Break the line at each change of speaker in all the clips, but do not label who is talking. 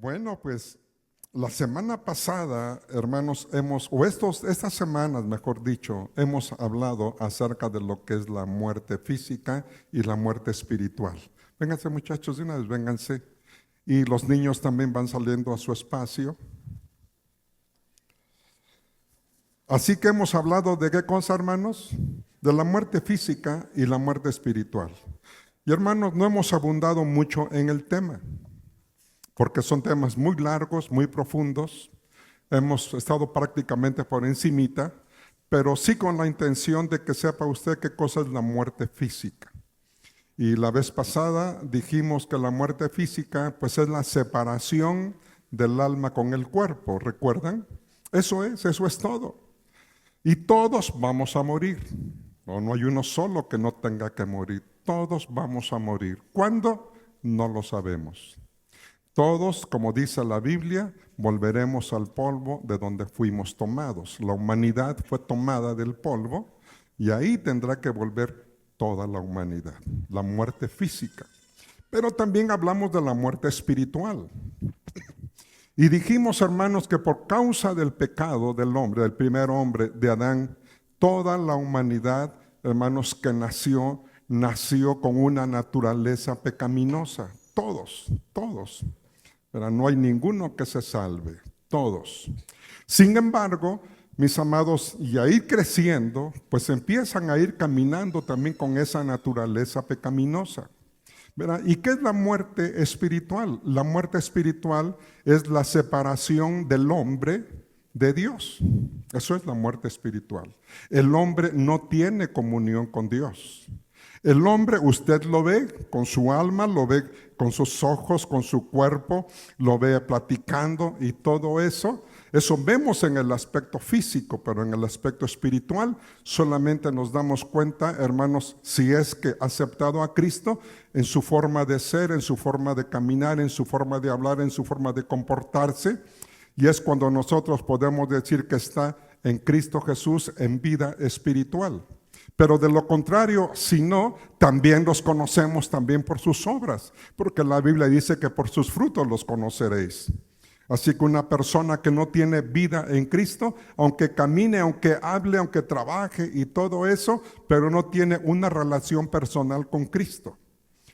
Bueno, pues la semana pasada, hermanos, estas semanas, mejor dicho, hemos hablado acerca de lo que es la muerte física y la muerte espiritual. Vénganse, muchachos, de una vez, vénganse. Y los niños también van saliendo a su espacio. Así que hemos hablado de qué cosa, hermanos, de la muerte física y la muerte espiritual. Y hermanos, no hemos abundado mucho en el tema, porque son temas muy largos, muy profundos. Hemos estado prácticamente por encimita, pero sí con la intención de que sepa usted qué cosa es la muerte física. Y la vez pasada dijimos que la muerte física pues es la separación del alma con el cuerpo, ¿recuerdan? Eso es todo. Y todos vamos a morir. No hay uno solo que no tenga que morir. Todos vamos a morir. ¿Cuándo? No lo sabemos. Todos, como dice la Biblia, volveremos al polvo de donde fuimos tomados. La humanidad fue tomada del polvo y ahí tendrá que volver toda la humanidad, la muerte física. Pero también hablamos de la muerte espiritual. Y dijimos, hermanos, que por causa del pecado del hombre, del primer hombre, de Adán, toda la humanidad, hermanos, que nació con una naturaleza pecaminosa. Todos. Pero no hay ninguno que se salve, todos. Sin embargo, mis amados, y a ir creciendo, pues empiezan a ir caminando también con esa naturaleza pecaminosa. ¿Verdad? ¿Y qué es la muerte espiritual? La muerte espiritual es la separación del hombre de Dios. Eso es la muerte espiritual. El hombre no tiene comunión con Dios. El hombre, usted lo ve con su alma, lo ve con sus ojos, con su cuerpo, lo ve platicando y todo eso. Eso vemos en el aspecto físico, pero en el aspecto espiritual solamente nos damos cuenta, hermanos, si es que ha aceptado a Cristo en su forma de ser, en su forma de caminar, en su forma de hablar, en su forma de comportarse. Y es cuando nosotros podemos decir que está en Cristo Jesús en vida espiritual. Pero de lo contrario, si no, también los conocemos también por sus obras, porque la Biblia dice que por sus frutos los conoceréis. Así que una persona que no tiene vida en Cristo, aunque camine, aunque hable, aunque trabaje y todo eso, pero no tiene una relación personal con Cristo.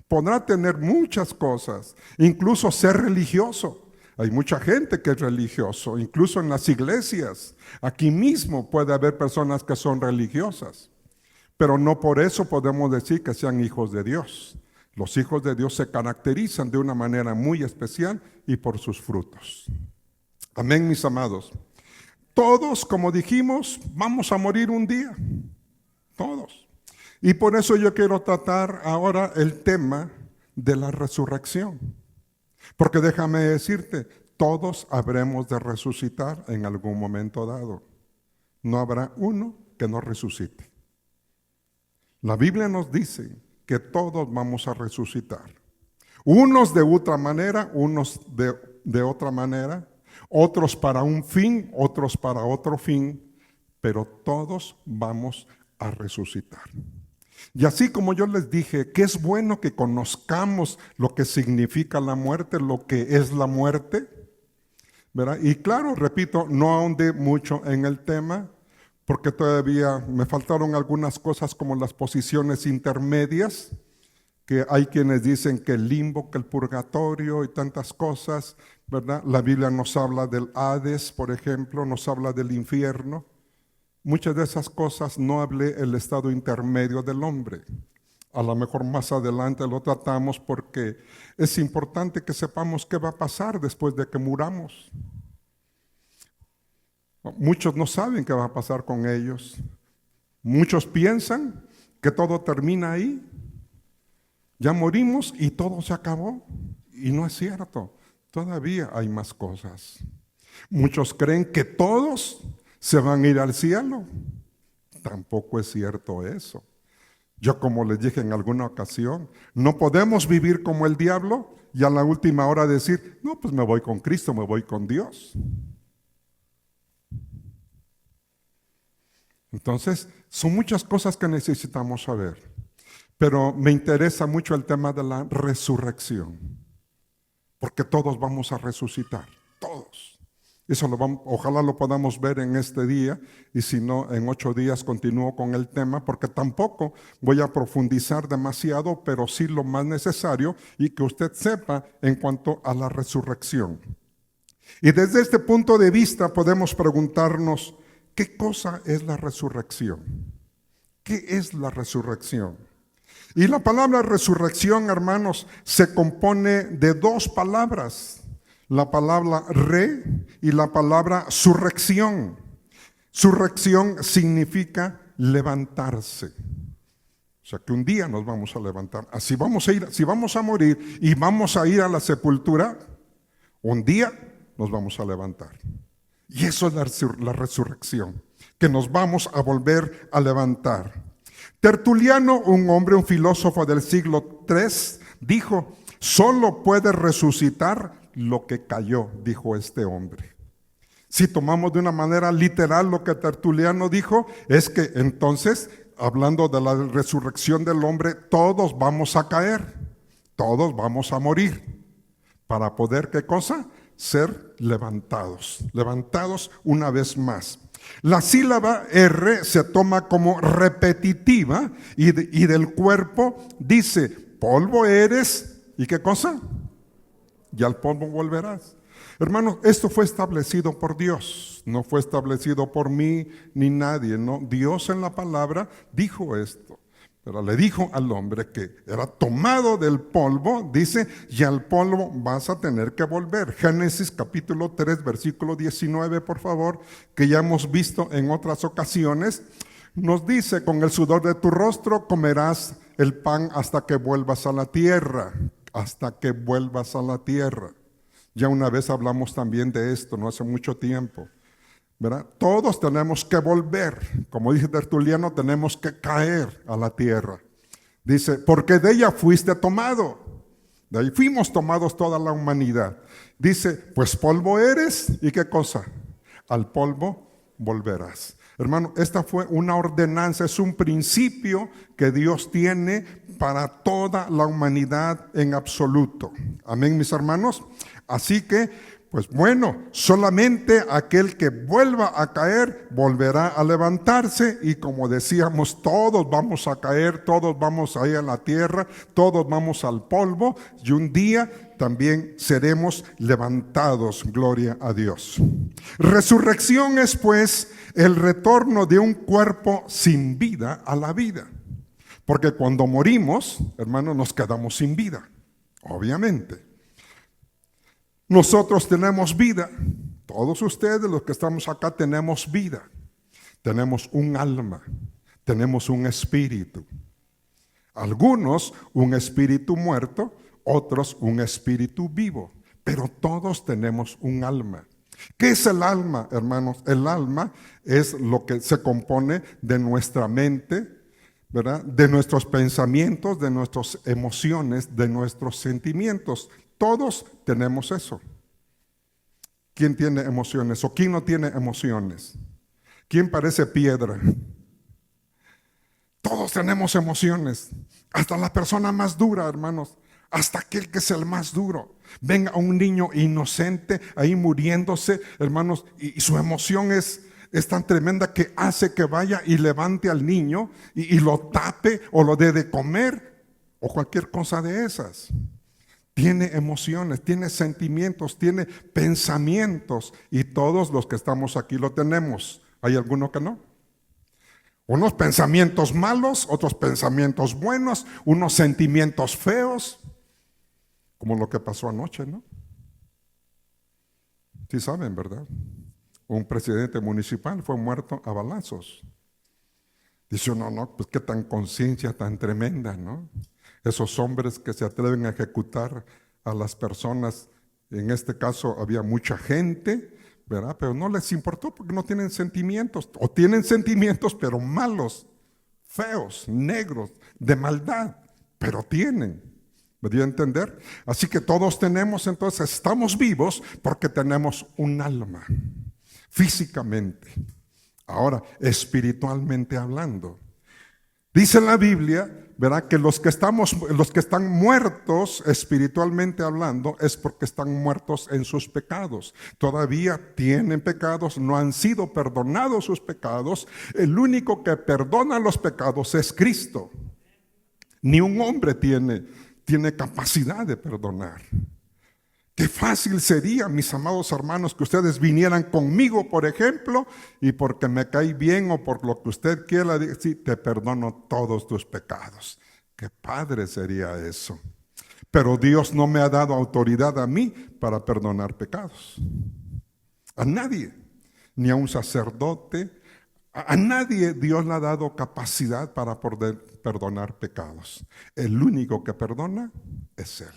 Podrá tener muchas cosas, incluso ser religioso. Hay mucha gente que es religioso, incluso en las iglesias. Aquí mismo puede haber personas que son religiosas. Pero no por eso podemos decir que sean hijos de Dios. Los hijos de Dios se caracterizan de una manera muy especial y por sus frutos. Amén, mis amados. Todos, como dijimos, vamos a morir un día. Todos. Y por eso yo quiero tratar ahora el tema de la resurrección. Porque déjame decirte, todos habremos de resucitar en algún momento dado. No habrá uno que no resucite. La Biblia nos dice que todos vamos a resucitar. Unos de otra manera, unos de otra manera, otros para un fin, otros para otro fin, pero todos vamos a resucitar. Y así como yo les dije, que es bueno que conozcamos lo que significa la muerte, lo que es la muerte, ¿verdad? Y claro, repito, no ahondé mucho en el tema, porque todavía me faltaron algunas cosas como las posiciones intermedias, que hay quienes dicen que el limbo, que el purgatorio y tantas cosas, ¿verdad? La Biblia nos habla del Hades, por ejemplo, nos habla del infierno. Muchas de esas cosas no hablé el estado intermedio del hombre. A lo mejor más adelante lo tratamos porque es importante que sepamos qué va a pasar después de que muramos. Muchos no saben qué va a pasar con ellos. Muchos piensan que todo termina ahí. Ya morimos y todo se acabó. Y no es cierto. Todavía hay más cosas. Muchos creen que todos se van a ir al cielo. Tampoco es cierto eso. Yo, como les dije en alguna ocasión, no podemos vivir como el diablo y a la última hora decir, no, pues me voy con Cristo, me voy con Dios. Entonces, son muchas cosas que necesitamos saber. Pero me interesa mucho el tema de la resurrección. porque todos vamos a resucitar, todos. Eso ojalá lo podamos ver en este día, y si no, en 8 días continúo con el tema, porque tampoco voy a profundizar demasiado, pero sí lo más necesario y que usted sepa en cuanto a la resurrección. Y desde este punto de vista podemos preguntarnos, ¿qué cosa es la resurrección? ¿Qué es la resurrección? Y la palabra resurrección, hermanos, se compone de 2 palabras. La palabra re y la palabra surrección. Surrección significa levantarse. O sea que un día nos vamos a levantar. Así vamos a ir, si vamos a morir y vamos a ir a la sepultura, un día nos vamos a levantar. Y eso es la resurrección, que nos vamos a volver a levantar. Tertuliano, un filósofo del siglo III, dijo, solo puede resucitar lo que cayó, dijo este hombre. Si tomamos de una manera literal lo que Tertuliano dijo, es que entonces, hablando de la resurrección del hombre, todos vamos a caer, todos vamos a morir, para poder, ¿qué cosa? Ser levantados una vez más. La sílaba R se toma como repetitiva y del cuerpo dice, polvo eres, ¿y qué cosa? Y al polvo volverás. Hermanos, esto fue establecido por Dios, no fue establecido por mí ni nadie, no. Dios en la palabra dijo esto, pero le dijo al hombre que era tomado del polvo, dice, y al polvo vas a tener que volver. Génesis capítulo 3, versículo 19, por favor, que ya hemos visto en otras ocasiones, nos dice, con el sudor de tu rostro comerás el pan hasta que vuelvas a la tierra. Hasta que vuelvas a la tierra. Ya una vez hablamos también de esto, no hace mucho tiempo, ¿verdad? Todos tenemos que volver, como dice Tertuliano, tenemos que caer a la tierra. Dice, porque de ella fuiste tomado, de ahí fuimos tomados toda la humanidad. Dice, pues polvo eres, ¿y qué cosa? Al polvo volverás. Hermano, esta fue una ordenanza, es un principio que Dios tiene para toda la humanidad en absoluto. Amén, mis hermanos. Así que, pues bueno, solamente aquel que vuelva a caer volverá a levantarse, y como decíamos, todos vamos a caer, todos vamos a ir a la tierra, todos vamos al polvo, y un día también seremos levantados, gloria a Dios. Resurrección es pues el retorno de un cuerpo sin vida a la vida. Porque cuando morimos, hermanos, nos quedamos sin vida, obviamente. Nosotros tenemos vida, todos ustedes los que estamos acá tenemos vida. Tenemos un alma, tenemos un espíritu. Algunos un espíritu muerto, otros un espíritu vivo, pero todos tenemos un alma. ¿Qué es el alma, hermanos? El alma es lo que se compone de nuestra mente, ¿verdad? De nuestros pensamientos, de nuestras emociones, de nuestros sentimientos. Todos tenemos eso. ¿Quién tiene emociones o quién no tiene emociones? ¿Quién parece piedra? Todos tenemos emociones. Hasta la persona más dura, hermanos. Hasta aquel que es el más duro. Venga un niño inocente ahí muriéndose, hermanos, y su emoción es tan tremenda que hace que vaya y levante al niño y lo tape o lo dé de comer o cualquier cosa de esas. Tiene emociones, tiene sentimientos, tiene pensamientos, y todos los que estamos aquí lo tenemos. ¿Hay alguno que no? Unos pensamientos malos, otros pensamientos buenos, unos sentimientos feos, como lo que pasó anoche, ¿no? Sí saben, ¿verdad? Un presidente municipal fue muerto a balazos. Dice uno, no, pues qué tan conciencia tan tremenda, ¿no? Esos hombres que se atreven a ejecutar a las personas, en este caso había mucha gente, ¿verdad? Pero no les importó porque no tienen sentimientos, o tienen sentimientos pero malos, feos, negros, de maldad, pero tienen. ¿Me dio a entender? Así que todos tenemos, entonces estamos vivos porque tenemos un alma, físicamente. Ahora, espiritualmente hablando, dice la Biblia verá que los que están muertos espiritualmente hablando es porque están muertos en sus pecados. Todavía tienen pecados, no han sido perdonados sus pecados. El único que perdona los pecados es Cristo. Ni un hombre tiene capacidad de perdonar. Qué fácil sería, mis amados hermanos, que ustedes vinieran conmigo, por ejemplo, y porque me cae bien o por lo que usted quiera, sí, te perdono todos tus pecados. Qué padre sería eso. Pero Dios no me ha dado autoridad a mí para perdonar pecados. A nadie, ni a un sacerdote, a nadie Dios le ha dado capacidad para poder perdonar pecados. El único que perdona es Él.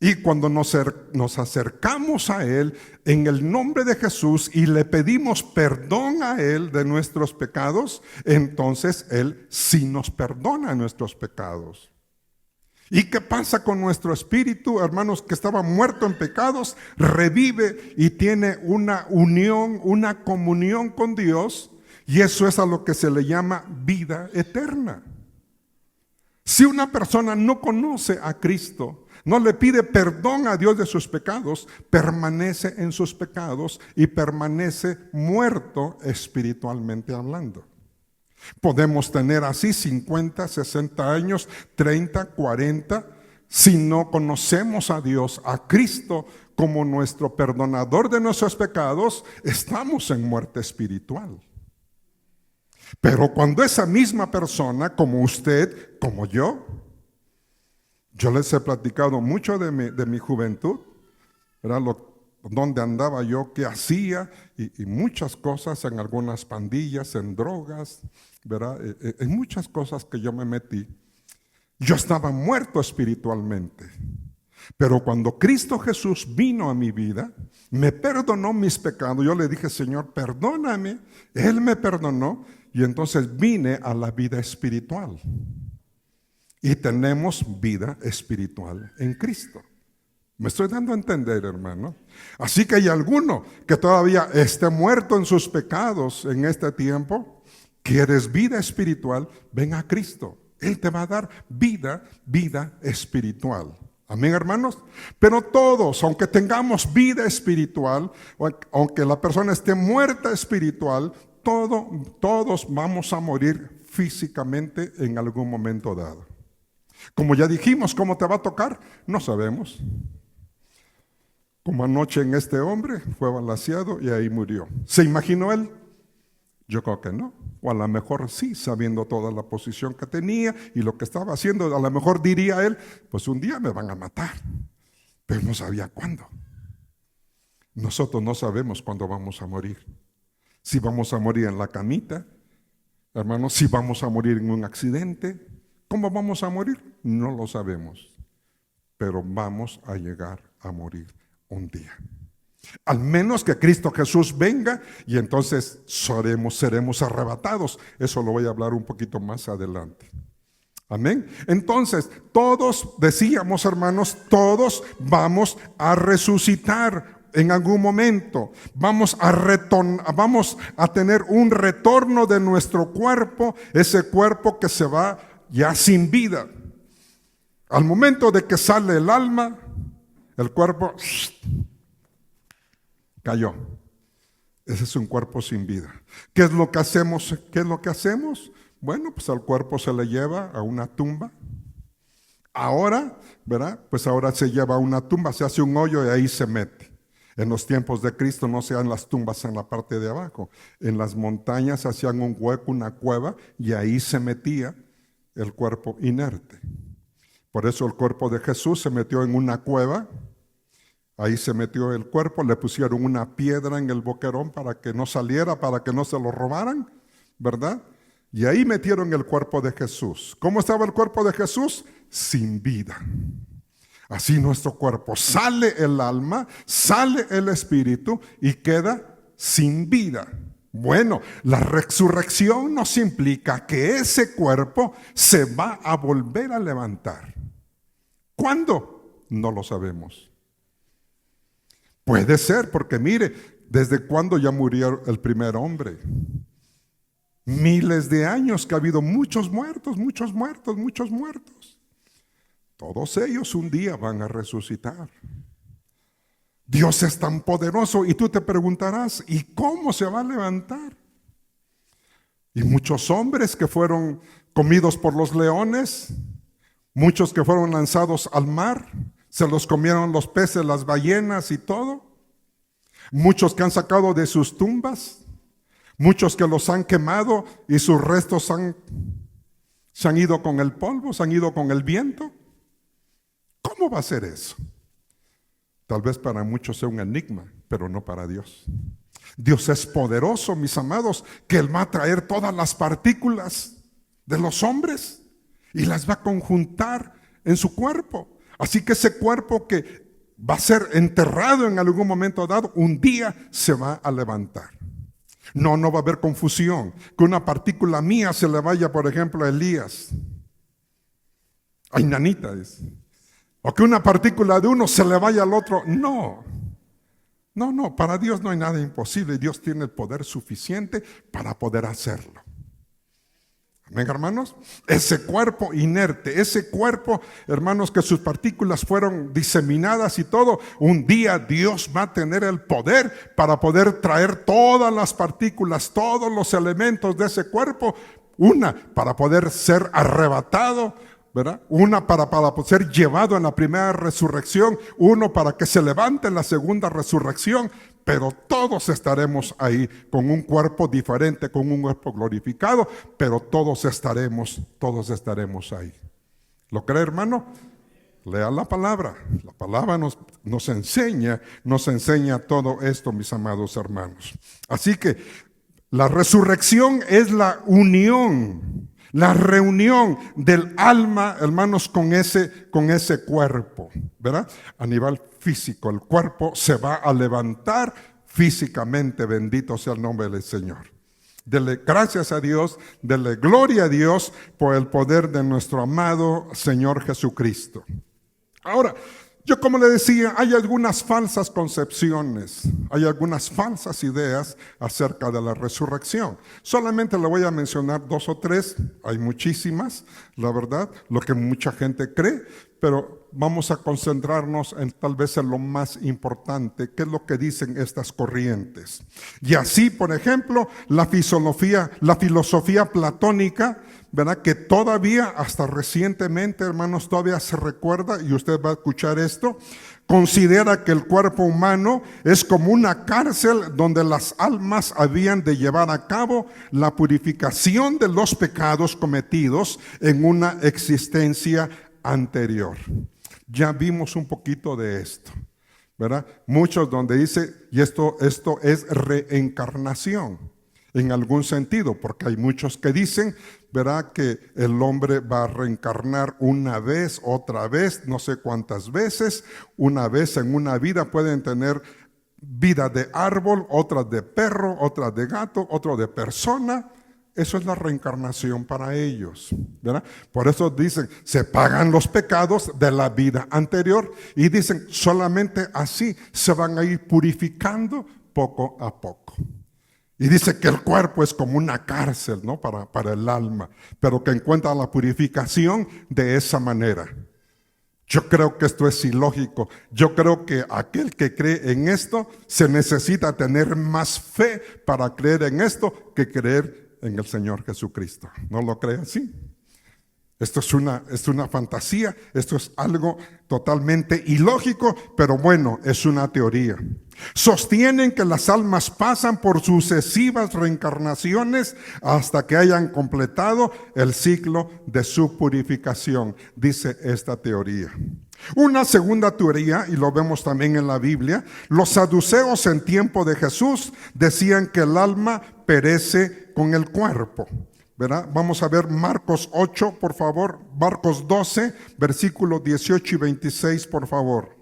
Y cuando nos acercamos a Él en el nombre de Jesús y le pedimos perdón a Él de nuestros pecados, entonces Él sí nos perdona nuestros pecados. ¿Y qué pasa con nuestro espíritu, hermanos, que estaba muerto en pecados? Revive y tiene una unión, una comunión con Dios, y eso es a lo que se le llama vida eterna. Si una persona no conoce a Cristo, no le pide perdón a Dios de sus pecados, permanece en sus pecados y permanece muerto espiritualmente hablando. Podemos tener así 50, 60 años, 30, 40. Si no conocemos a Dios, a Cristo como nuestro perdonador de nuestros pecados, estamos en muerte espiritual. Pero cuando esa misma persona, como usted, como yo les he platicado mucho de mi juventud, ¿verdad? Dónde andaba yo, qué hacía, y muchas cosas, en algunas pandillas, en drogas, ¿verdad? En muchas cosas que yo me metí. Yo estaba muerto espiritualmente. Pero cuando Cristo Jesús vino a mi vida, me perdonó mis pecados. Yo le dije, Señor, perdóname. Él me perdonó y entonces vine a la vida espiritual. Y tenemos vida espiritual en Cristo. Me estoy dando a entender, hermano. Así que hay alguno que todavía esté muerto en sus pecados en este tiempo. ¿Quieres vida espiritual? Ven a Cristo. Él te va a dar vida espiritual. Amén, hermanos. Pero todos, aunque tengamos vida espiritual, aunque la persona esté muerta espiritual, todos vamos a morir físicamente en algún momento dado. Como ya dijimos, ¿cómo te va a tocar? No sabemos. Como anoche en este hombre, fue balaceado y ahí murió. ¿Se imaginó él? Yo creo que no. O a lo mejor sí, sabiendo toda la posición que tenía y lo que estaba haciendo, a lo mejor diría él, pues un día me van a matar. Pero no sabía cuándo. Nosotros no sabemos cuándo vamos a morir. Si vamos a morir en la camita, hermanos, si vamos a morir en un accidente. ¿Cómo vamos a morir? No lo sabemos, pero vamos a llegar a morir un día. Al menos que Cristo Jesús venga y entonces seremos arrebatados. Eso lo voy a hablar un poquito más adelante. Amén. Entonces, todos, decíamos, hermanos, todos vamos a resucitar en algún momento. Vamos a tener un retorno de nuestro cuerpo, ese cuerpo que se va ya sin vida. Al momento de que sale el alma, el cuerpo cayó. Ese es un cuerpo sin vida. ¿Qué es lo que hacemos? Bueno, pues al cuerpo se le lleva a una tumba. Ahora, ¿verdad? Pues ahora se lleva a una tumba, se hace un hoyo y ahí se mete. En los tiempos de Cristo no se hacían las tumbas en la parte de abajo. En las montañas se hacían un hueco, una cueva, y ahí se metía el cuerpo inerte. Por eso el cuerpo de Jesús se metió en una cueva. Ahí se metió el cuerpo, le pusieron una piedra en el boquerón para que no saliera, para que no se lo robaran, ¿verdad? Y ahí metieron el cuerpo de Jesús. ¿Cómo estaba el cuerpo de Jesús? Sin vida. Así nuestro cuerpo, sale el alma, sale el espíritu y queda sin vida. Bueno, la resurrección nos implica que ese cuerpo se va a volver a levantar. ¿Cuándo? No lo sabemos. Puede ser, porque mire, ¿desde cuándo ya murió el primer hombre? Miles de años que ha habido muchos muertos, muchos muertos, muchos muertos. Todos ellos un día van a resucitar. Dios es tan poderoso y tú te preguntarás, ¿y cómo se va a levantar? Y muchos hombres que fueron comidos por los leones, muchos que fueron lanzados al mar, se los comieron los peces, las ballenas y todo. Muchos que han sacado de sus tumbas, muchos que los han quemado y sus restos se han ido con el polvo, se han ido con el viento. ¿Cómo va a ser eso? Tal vez para muchos sea un enigma, pero no para Dios. Dios es poderoso, mis amados, que Él va a traer todas las partículas de los hombres y las va a conjuntar en su cuerpo. Así que ese cuerpo que va a ser enterrado en algún momento dado, un día se va a levantar. No va a haber confusión. Que una partícula mía se le vaya, por ejemplo, a Elías. A Inanita, dice. O que una partícula de uno se le vaya al otro. No, para Dios no hay nada imposible. Dios tiene el poder suficiente para poder hacerlo. Amén, hermanos. Ese cuerpo inerte, ese cuerpo, hermanos, que sus partículas fueron diseminadas y todo, un día Dios va a tener el poder para poder traer todas las partículas, todos los elementos de ese cuerpo, una para poder ser arrebatado, ¿verdad? Una para ser llevado en la primera resurrección, uno para que se levante en la segunda resurrección, pero todos estaremos ahí con un cuerpo diferente, con un cuerpo glorificado, pero todos estaremos ahí. ¿Lo cree, hermano? Lea la palabra nos enseña todo esto, mis amados hermanos. Así que la resurrección es la unión, la reunión del alma, hermanos, con ese cuerpo, ¿verdad? A nivel físico, el cuerpo se va a levantar físicamente, bendito sea el nombre del Señor. Dele gracias a Dios, dele gloria a Dios por el poder de nuestro amado Señor Jesucristo. Ahora, yo como le decía, hay algunas falsas concepciones, hay algunas falsas ideas acerca de la resurrección. Solamente le voy a mencionar 2 o 3, hay muchísimas, la verdad, lo que mucha gente cree, pero vamos a concentrarnos tal vez en lo más importante, que es lo que dicen estas corrientes. Y así, por ejemplo, la filosofía platónica, ¿verdad? Que todavía, hasta recientemente, hermanos, todavía se recuerda, y usted va a escuchar esto, considera que el cuerpo humano es como una cárcel donde las almas habían de llevar a cabo la purificación de los pecados cometidos en una existencia anterior. Ya vimos un poquito de esto, ¿verdad? Muchos donde dice, y esto es reencarnación, en algún sentido, porque hay muchos que dicen, ¿verdad?, que el hombre va a reencarnar una vez, otra vez, no sé cuántas veces. Una vez en una vida pueden tener vida de árbol, otras de perro, otras de gato, otro de persona. Eso es la reencarnación para ellos, ¿verdad? Por eso dicen, se pagan los pecados de la vida anterior, y dicen, solamente así se van a ir purificando poco a poco. Y dice que el cuerpo es como una cárcel, ¿no?, para el alma, pero que encuentra la purificación de esa manera. Yo creo que esto es ilógico. Yo creo que aquel que cree en esto se necesita tener más fe para creer en esto que creer en el Señor Jesucristo. ¿No lo cree así? Esto es una fantasía, esto es algo totalmente ilógico, pero bueno, es una teoría. Sostienen que las almas pasan por sucesivas reencarnaciones hasta que hayan completado el ciclo de su purificación, dice esta teoría. Una segunda teoría, y lo vemos también en la Biblia, los saduceos en tiempo de Jesús decían que el alma perece con el cuerpo, ¿verdad? Vamos a ver Marcos 8, por favor, Marcos 12, versículos 18 y 26, por favor.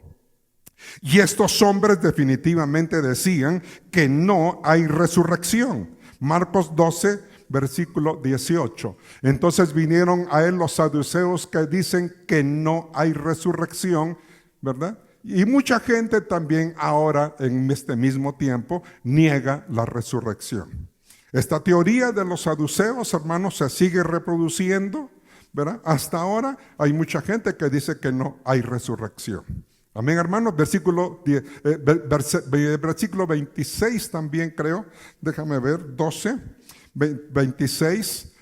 Y estos hombres definitivamente decían que no hay resurrección. Marcos 12, versículo 18. Entonces vinieron a él los saduceos que dicen que no hay resurrección, ¿verdad? Y mucha gente también ahora, en este mismo tiempo, niega la resurrección. Esta teoría de los saduceos, hermanos, se sigue reproduciendo, ¿verdad? Hasta ahora hay mucha gente que dice que no hay resurrección. Amén, hermanos. Versículo 26 también creo. Déjame ver, 12, 26.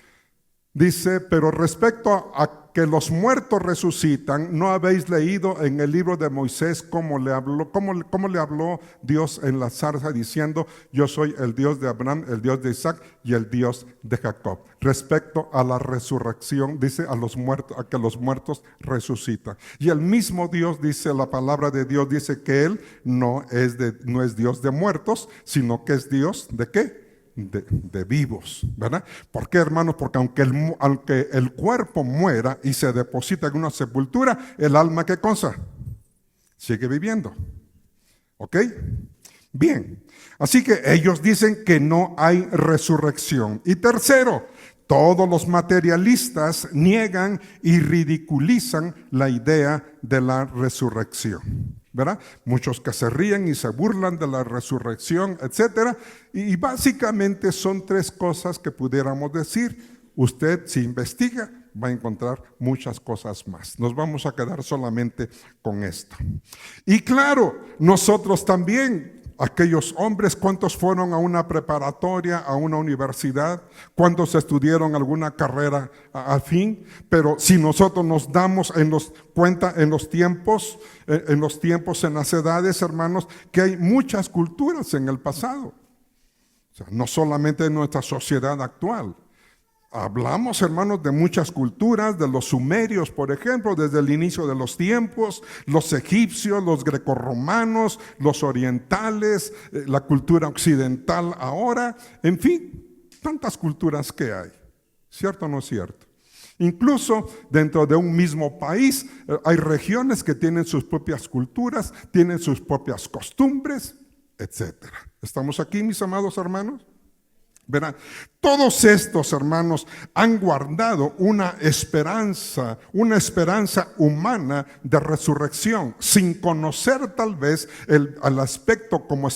Dice, pero respecto a que los muertos resucitan, ¿no habéis leído en el libro de Moisés cómo le habló Dios en la zarza diciendo, yo soy el Dios de Abraham, el Dios de Isaac y el Dios de Jacob? Respecto a la resurrección, dice a que los muertos resucitan. Y el mismo Dios dice, la palabra de Dios dice que Él no es Dios de muertos, sino que es Dios ¿de qué? De vivos, ¿verdad? ¿Por qué, hermanos? Porque aunque el cuerpo muera y se deposita en una sepultura, el alma, ¿qué cosa? Sigue viviendo. ¿Ok? Bien. Así que ellos dicen que no hay resurrección. Y tercero, todos los materialistas niegan y ridiculizan la idea de la resurrección, ¿verdad? Muchos que se ríen y se burlan de la resurrección, etcétera. Y básicamente son tres cosas que pudiéramos decir. Usted, si investiga, va a encontrar muchas cosas más. Nos vamos a quedar solamente con esto. Y claro, nosotros también, aquellos hombres, ¿cuántos fueron a una preparatoria, a una universidad? ¿Cuántos estudiaron alguna carrera al fin? Pero si nosotros nos damos cuenta en los tiempos, en las edades, hermanos, que hay muchas culturas en el pasado. O sea, no solamente en nuestra sociedad actual. Hablamos, hermanos, de muchas culturas, de los sumerios, por ejemplo, desde el inicio de los tiempos, los egipcios, los grecorromanos, los orientales, la cultura occidental ahora, en fin, tantas culturas que hay. ¿Cierto o no es cierto? Incluso dentro de un mismo país hay regiones que tienen sus propias culturas, tienen sus propias costumbres, etc. ¿Estamos aquí, mis amados hermanos? Verán, todos estos hermanos han guardado una esperanza humana de resurrección, sin conocer tal vez el aspecto como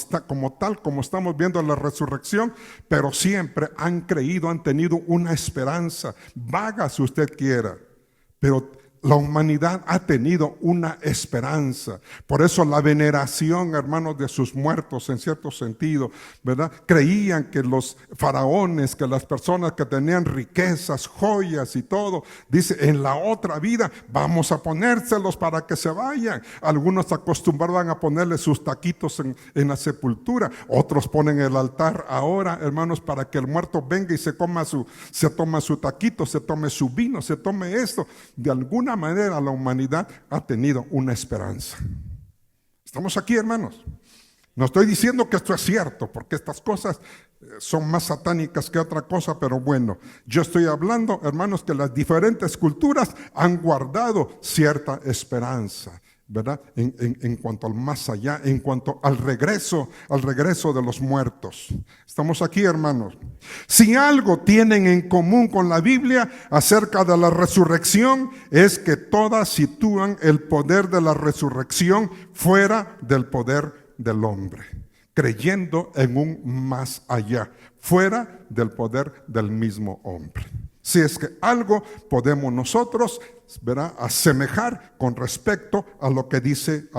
estamos viendo la resurrección, pero siempre han creído, han tenido una esperanza, vaga si usted quiera, pero la humanidad ha tenido una esperanza. Por eso la veneración, hermanos, de sus muertos, en cierto sentido, ¿verdad? Creían que los faraones, que las personas que tenían riquezas, joyas y todo, dice, en la otra vida vamos a ponérselos para que se vayan. Algunos acostumbraban a ponerle sus taquitos en la sepultura. Otros ponen el altar ahora, hermanos, para que el muerto venga y se tome su taquito, se tome su vino, se tome esto. De alguna manera la humanidad ha tenido una esperanza. Estamos aquí, hermanos. No estoy diciendo que esto es cierto, porque estas cosas son más satánicas que otra cosa, pero bueno, yo estoy hablando, hermanos, que las diferentes culturas han guardado cierta esperanza, ¿verdad? En cuanto al más allá, en cuanto al regreso de los muertos. Estamos aquí, hermanos. Si algo tienen en común con la Biblia acerca de la resurrección, es que todas sitúan el poder de la resurrección fuera del poder del hombre, creyendo en un más allá, fuera del poder del mismo hombre. Si es que algo podemos nosotros, ¿verdad?, asemejar con respecto a lo que dice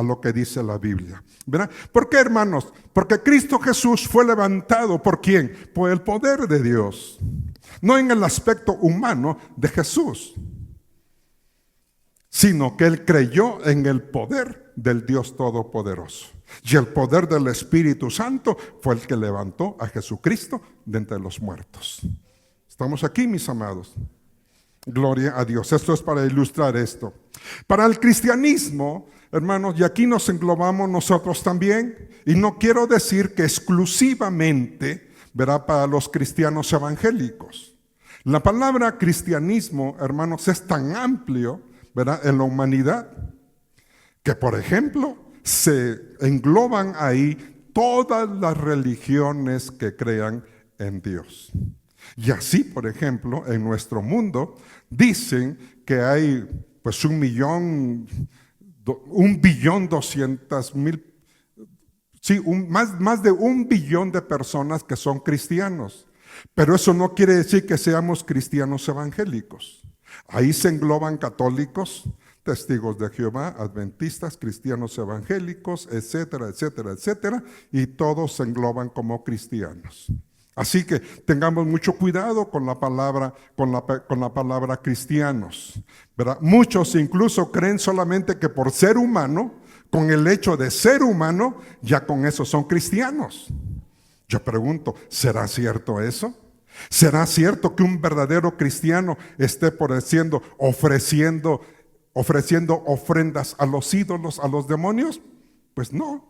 la Biblia, ¿verdad? ¿Por qué, hermanos? Porque Cristo Jesús fue levantado, ¿por quién? Por el poder de Dios, no en el aspecto humano de Jesús, sino que Él creyó en el poder del Dios Todopoderoso. Y el poder del Espíritu Santo fue el que levantó a Jesucristo de entre los muertos. Estamos aquí, mis amados. Gloria a Dios. Esto es para ilustrar esto. Para el cristianismo, hermanos, y aquí nos englobamos nosotros también, y no quiero decir que exclusivamente, ¿verdad?, para los cristianos evangélicos. La palabra cristianismo, hermanos, es tan amplio, ¿verdad?, en la humanidad, que por ejemplo, se engloban ahí todas las religiones que crean en Dios. Y así, por ejemplo, en nuestro mundo dicen que hay pues 1.200.000, sí, más de 1 billón de personas que son cristianos. Pero eso no quiere decir que seamos cristianos evangélicos. Ahí se engloban católicos, testigos de Jehová, adventistas, cristianos evangélicos, etcétera, etcétera, etcétera, y todos se engloban como cristianos. Así que tengamos mucho cuidado con la palabra, con la palabra cristianos, ¿verdad? Muchos incluso creen solamente que por ser humano, con el hecho de ser humano, ya con eso son cristianos. Yo pregunto, ¿será cierto eso? ¿Será cierto que un verdadero cristiano esté ofreciendo ofrendas a los ídolos, a los demonios? Pues no.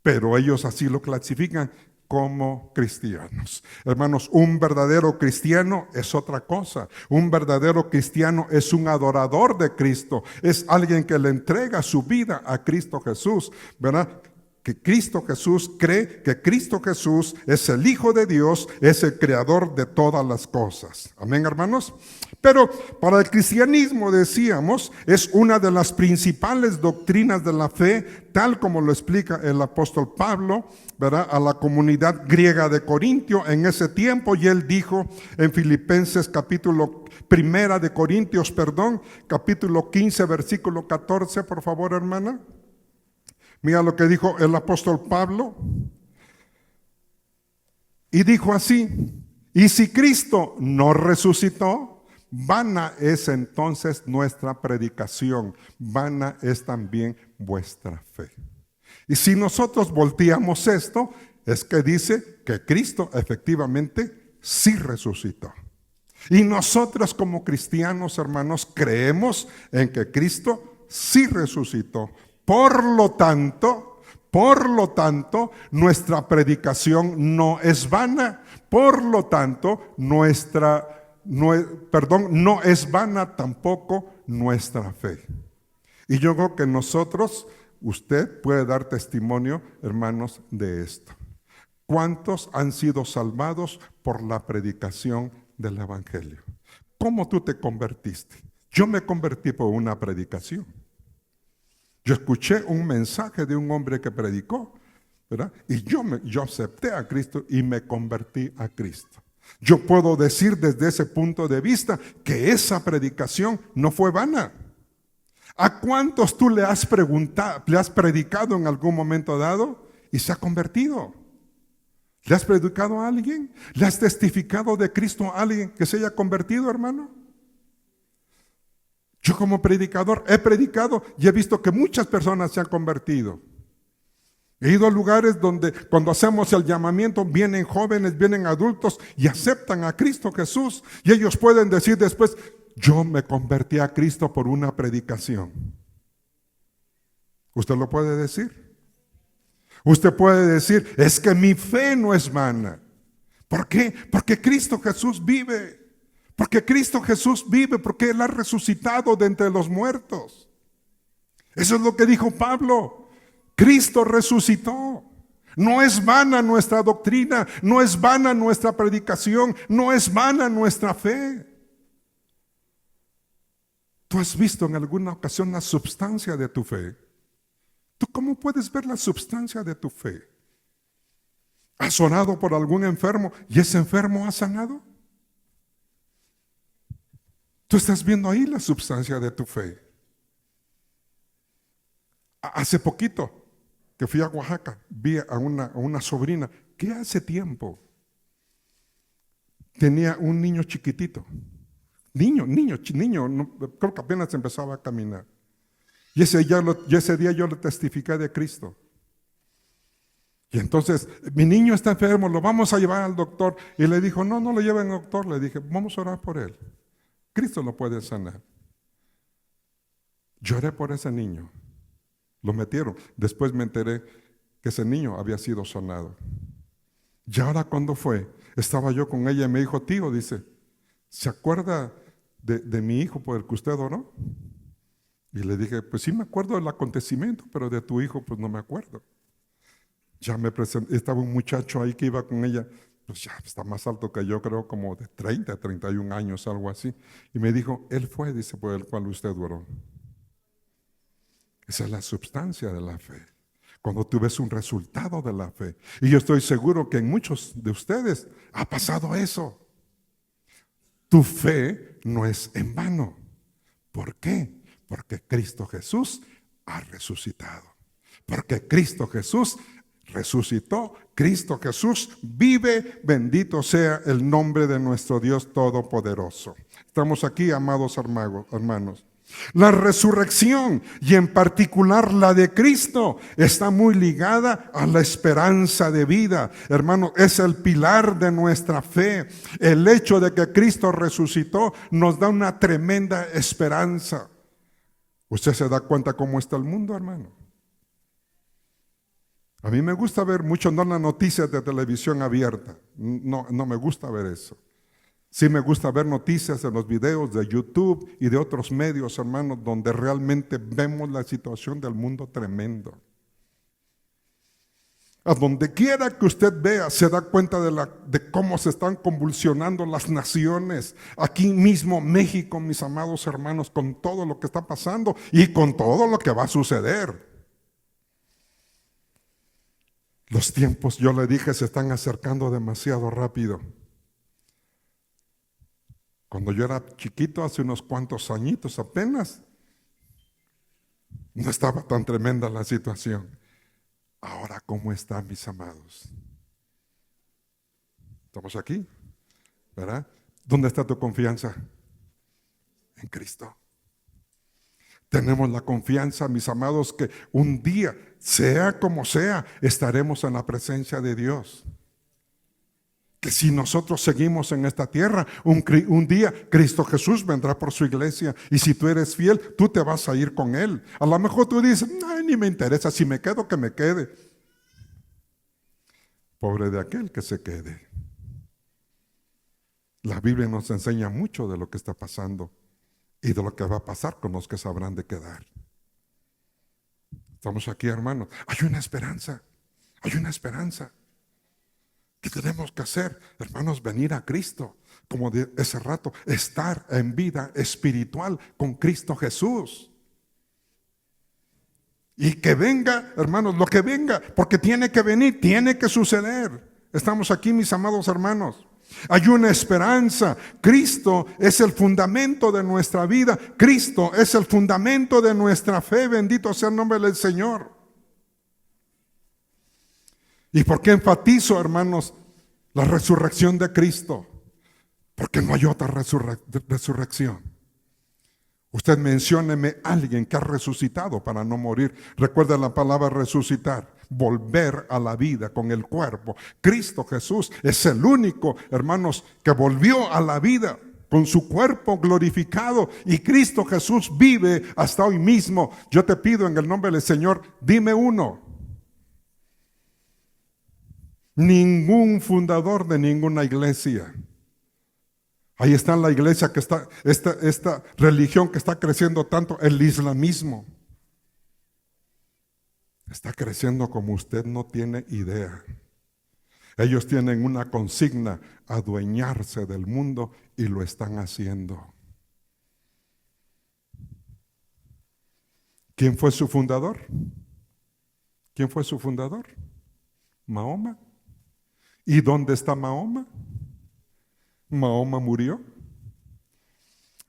Pero ellos así lo clasifican como cristianos. Hermanos, un verdadero cristiano es otra cosa. Un verdadero cristiano es un adorador de Cristo. Es alguien que le entrega su vida a Cristo Jesús, ¿verdad? Que Cristo Jesús cree que Cristo Jesús es el Hijo de Dios, es el creador de todas las cosas. Amén, hermanos. Pero para el cristianismo, decíamos, es una de las principales doctrinas de la fe, tal como lo explica el apóstol Pablo, ¿verdad?, a la comunidad griega de Corintio en ese tiempo. Y él dijo en Filipenses capítulo 15, versículo 14, por favor, hermana. Mira lo que dijo el apóstol Pablo. Y dijo así: y si Cristo no resucitó, vana es entonces nuestra predicación, vana es también vuestra fe. Y si nosotros volteamos esto, es que dice que Cristo efectivamente sí resucitó. Y nosotros como cristianos, hermanos, creemos en que Cristo sí resucitó. Por lo tanto, nuestra predicación no es vana. Por lo tanto, no es vana tampoco nuestra fe. Y yo creo que usted puede dar testimonio, hermanos, de esto. ¿Cuántos han sido salvados por la predicación del Evangelio? ¿Cómo tú te convertiste? Yo me convertí por una predicación. Yo escuché un mensaje de un hombre que predicó, ¿verdad? Y yo acepté a Cristo y me convertí a Cristo. Yo puedo decir desde ese punto de vista que esa predicación no fue vana. ¿A cuántos tú le has predicado en algún momento dado y se ha convertido? ¿Le has predicado a alguien? ¿Le has testificado de Cristo a alguien que se haya convertido, hermano? Yo como predicador he predicado y he visto que muchas personas se han convertido. He ido a lugares donde cuando hacemos el llamamiento vienen jóvenes, vienen adultos y aceptan a Cristo Jesús. Y ellos pueden decir después: yo me convertí a Cristo por una predicación. ¿Usted lo puede decir? Usted puede decir: es que mi fe no es vana. ¿Por qué? Porque Cristo Jesús vive. Porque Cristo Jesús vive, porque Él ha resucitado de entre los muertos. Eso es lo que dijo Pablo. Cristo resucitó. No es vana nuestra doctrina, no es vana nuestra predicación, no es vana nuestra fe. ¿Tú has visto en alguna ocasión la substancia de tu fe? ¿Tú cómo puedes ver la substancia de tu fe? ¿Has orado por algún enfermo y ese enfermo ha sanado? Tú estás viendo ahí la substancia de tu fe. Hace poquito que fui a Oaxaca, vi a una sobrina que hace tiempo tenía un niño chiquitito. Niño, creo que apenas empezaba a caminar. Y ese día yo le testifiqué de Cristo. Y entonces, mi niño está enfermo, lo vamos a llevar al doctor. Y le dijo: no lo lleven al doctor. Le dije: vamos a orar por él. Cristo lo puede sanar. Lloré por ese niño. Lo metieron. Después me enteré que ese niño había sido sanado. Y ahora cuando estaba yo con ella y me dijo: tío, dice, ¿se acuerda de mi hijo por el que usted oró? Y le dije: pues sí me acuerdo del acontecimiento, pero de tu hijo pues no me acuerdo. Ya me presenté, estaba un muchacho ahí que iba con ella, pues ya está más alto que yo, creo como de 30, 31 años, algo así. Y me dijo: él fue, dice, por el cual usted oró. Esa es la substancia de la fe. cuando tú ves un resultado de la fe. Y yo estoy seguro que en muchos de ustedes ha pasado eso. Tu fe no es en vano. ¿Por qué? Porque Cristo Jesús ha resucitado. Porque Cristo Jesús resucitó. Cristo Jesús vive. Bendito sea el nombre de nuestro Dios Todopoderoso. Estamos aquí, amados hermanos. La resurrección, y en particular la de Cristo, está muy ligada a la esperanza de vida. Hermano, es el pilar de nuestra fe. El hecho de que Cristo resucitó nos da una tremenda esperanza. ¿Usted se da cuenta cómo está el mundo, hermano? A mí me gusta ver mucho, no las noticias de televisión abierta. No me gusta ver eso. Sí me gusta ver noticias en los videos de YouTube y de otros medios, hermanos, donde realmente vemos la situación del mundo tremendo. A donde quiera que usted vea, se da cuenta de cómo se están convulsionando las naciones. Aquí mismo, México, mis amados hermanos, con todo lo que está pasando y con todo lo que va a suceder. Los tiempos, yo le dije, se están acercando demasiado rápido. Cuando yo era chiquito, hace unos cuantos añitos apenas, no estaba tan tremenda la situación. Ahora, ¿cómo está, mis amados? Estamos aquí, ¿verdad? ¿Dónde está tu confianza? En Cristo. Tenemos la confianza, mis amados, que un día, sea como sea, estaremos en la presencia de Dios. Que si nosotros seguimos en esta tierra, un día Cristo Jesús vendrá por su iglesia. Y si tú eres fiel, tú te vas a ir con Él. A lo mejor tú dices, no, ni me interesa, si me quedo, que me quede. Pobre de aquel que se quede. La Biblia nos enseña mucho de lo que está pasando y de lo que va a pasar con los que sabrán de quedar. Estamos aquí, hermanos. Hay una esperanza. Hay una esperanza. ¿Qué tenemos que hacer, hermanos? Venir a Cristo, como de ese rato, estar en vida espiritual con Cristo Jesús. Y que venga, hermanos, lo que venga, porque tiene que venir, tiene que suceder. Estamos aquí, mis amados hermanos. Hay una esperanza. Cristo es el fundamento de nuestra vida. Cristo es el fundamento de nuestra fe. Bendito sea el nombre del Señor. ¿Y por qué enfatizo, hermanos, la resurrección de Cristo? Porque no hay otra resurrección. Usted mencióneme a alguien que ha resucitado para no morir. Recuerda la palabra resucitar, volver a la vida con el cuerpo. Cristo Jesús es el único, hermanos, que volvió a la vida con su cuerpo glorificado. Y Cristo Jesús vive hasta hoy mismo. Yo te pido en el nombre del Señor, dime uno. Ningún fundador de ninguna iglesia. Ahí está la iglesia que está, esta religión que está creciendo tanto, el islamismo. Está creciendo como usted no tiene idea. Ellos tienen una consigna, adueñarse del mundo, y lo están haciendo. ¿Quién fue su fundador? ¿Quién fue su fundador? Mahoma. ¿Y dónde está Mahoma? Mahoma murió.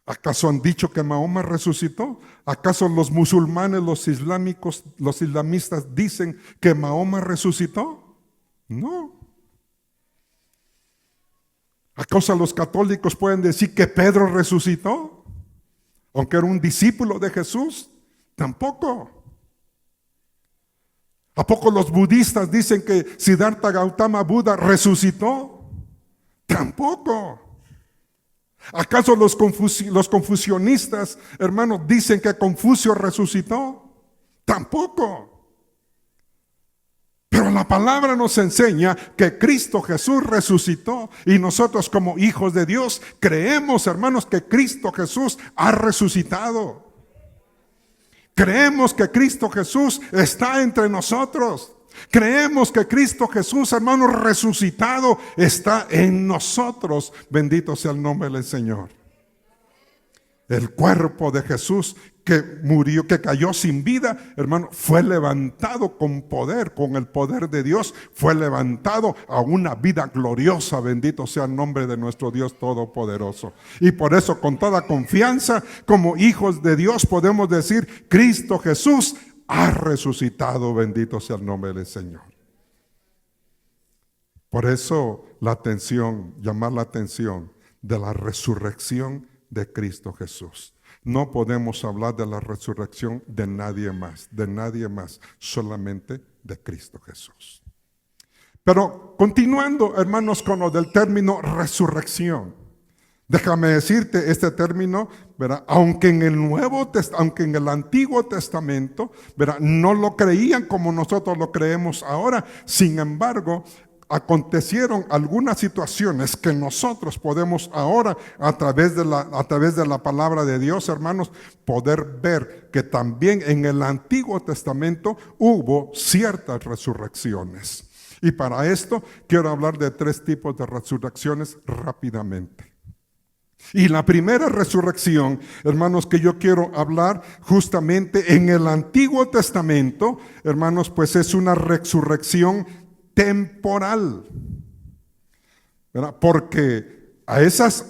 ¿Acaso han dicho que Mahoma resucitó? ¿Acaso los musulmanes, los islámicos, los islamistas dicen que Mahoma resucitó? No. ¿Acaso los católicos pueden decir que Pedro resucitó? Aunque era un discípulo de Jesús. Tampoco. ¿A poco los budistas dicen que Siddhartha Gautama Buda resucitó? Tampoco. ¿Acaso los confucionistas, hermanos, dicen que Confucio resucitó? Tampoco. Pero la palabra nos enseña que Cristo Jesús resucitó, y nosotros como hijos de Dios creemos, hermanos, que Cristo Jesús ha resucitado. Creemos que Cristo Jesús está entre nosotros. Creemos que Cristo Jesús, hermano, resucitado, está en nosotros. Bendito sea el nombre del Señor. El cuerpo de Jesús que murió, que cayó sin vida, hermano, fue levantado con poder, con el poder de Dios, fue levantado a una vida gloriosa. Bendito sea el nombre de nuestro Dios Todopoderoso. Y por eso, con toda confianza, como hijos de Dios, podemos decir: Cristo Jesús ha resucitado. Bendito sea el nombre del Señor. Por eso llamar la atención de la resurrección de Cristo Jesús. No podemos hablar de la resurrección de nadie más, solamente de Cristo Jesús. Pero continuando, hermanos, con lo del término resurrección, déjame decirte, este término, ¿verdad? Aunque en el Antiguo Testamento, ¿verdad?, no lo creían como nosotros lo creemos ahora. Sin embargo, acontecieron algunas situaciones que nosotros podemos ahora, a través de la palabra de Dios, hermanos, poder ver que también en el Antiguo Testamento hubo ciertas resurrecciones. Y para esto quiero hablar de 3 tipos de resurrecciones rápidamente. Y la primera resurrección, hermanos, que yo quiero hablar justamente en el Antiguo Testamento, hermanos, pues es una resurrección temporal, ¿verdad? Porque a estas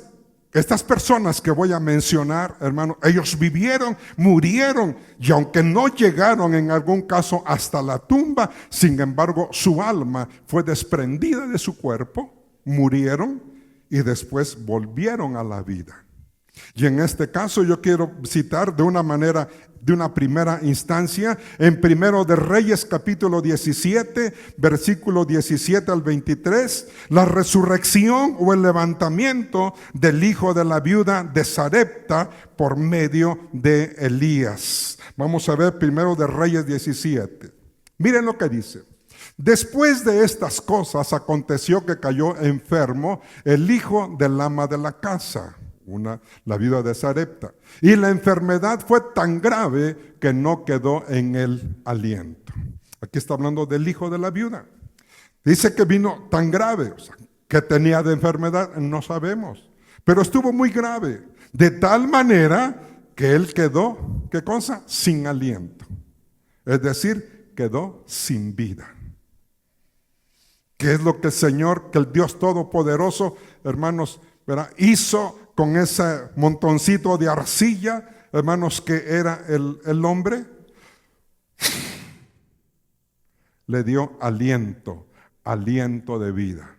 personas que voy a mencionar, hermano, ellos vivieron, murieron, y aunque no llegaron en algún caso hasta la tumba, sin embargo su alma fue desprendida de su cuerpo, murieron y después volvieron a la vida. Y en este caso yo quiero citar de una primera instancia, en Primero de Reyes capítulo 17, versículo 17 al 23, la resurrección o el levantamiento del hijo de la viuda de Sarepta por medio de Elías. Vamos a ver Primero de Reyes 17. Miren lo que dice. Después de estas cosas aconteció que cayó enfermo el hijo del ama de la casa, la viuda de Sarepta, y la enfermedad fue tan grave que no quedó en él aliento. Aquí está hablando del hijo de la viuda. Dice que vino tan grave, o sea, que tenía de enfermedad, no sabemos, pero estuvo muy grave, de tal manera que él quedó, ¿qué cosa? Sin aliento, es decir, quedó sin vida. ¿Qué es lo que el Señor, que el Dios Todopoderoso, hermanos, ¿verdad?, hizo con ese montoncito de arcilla, hermanos, que era el hombre? Le dio aliento de vida.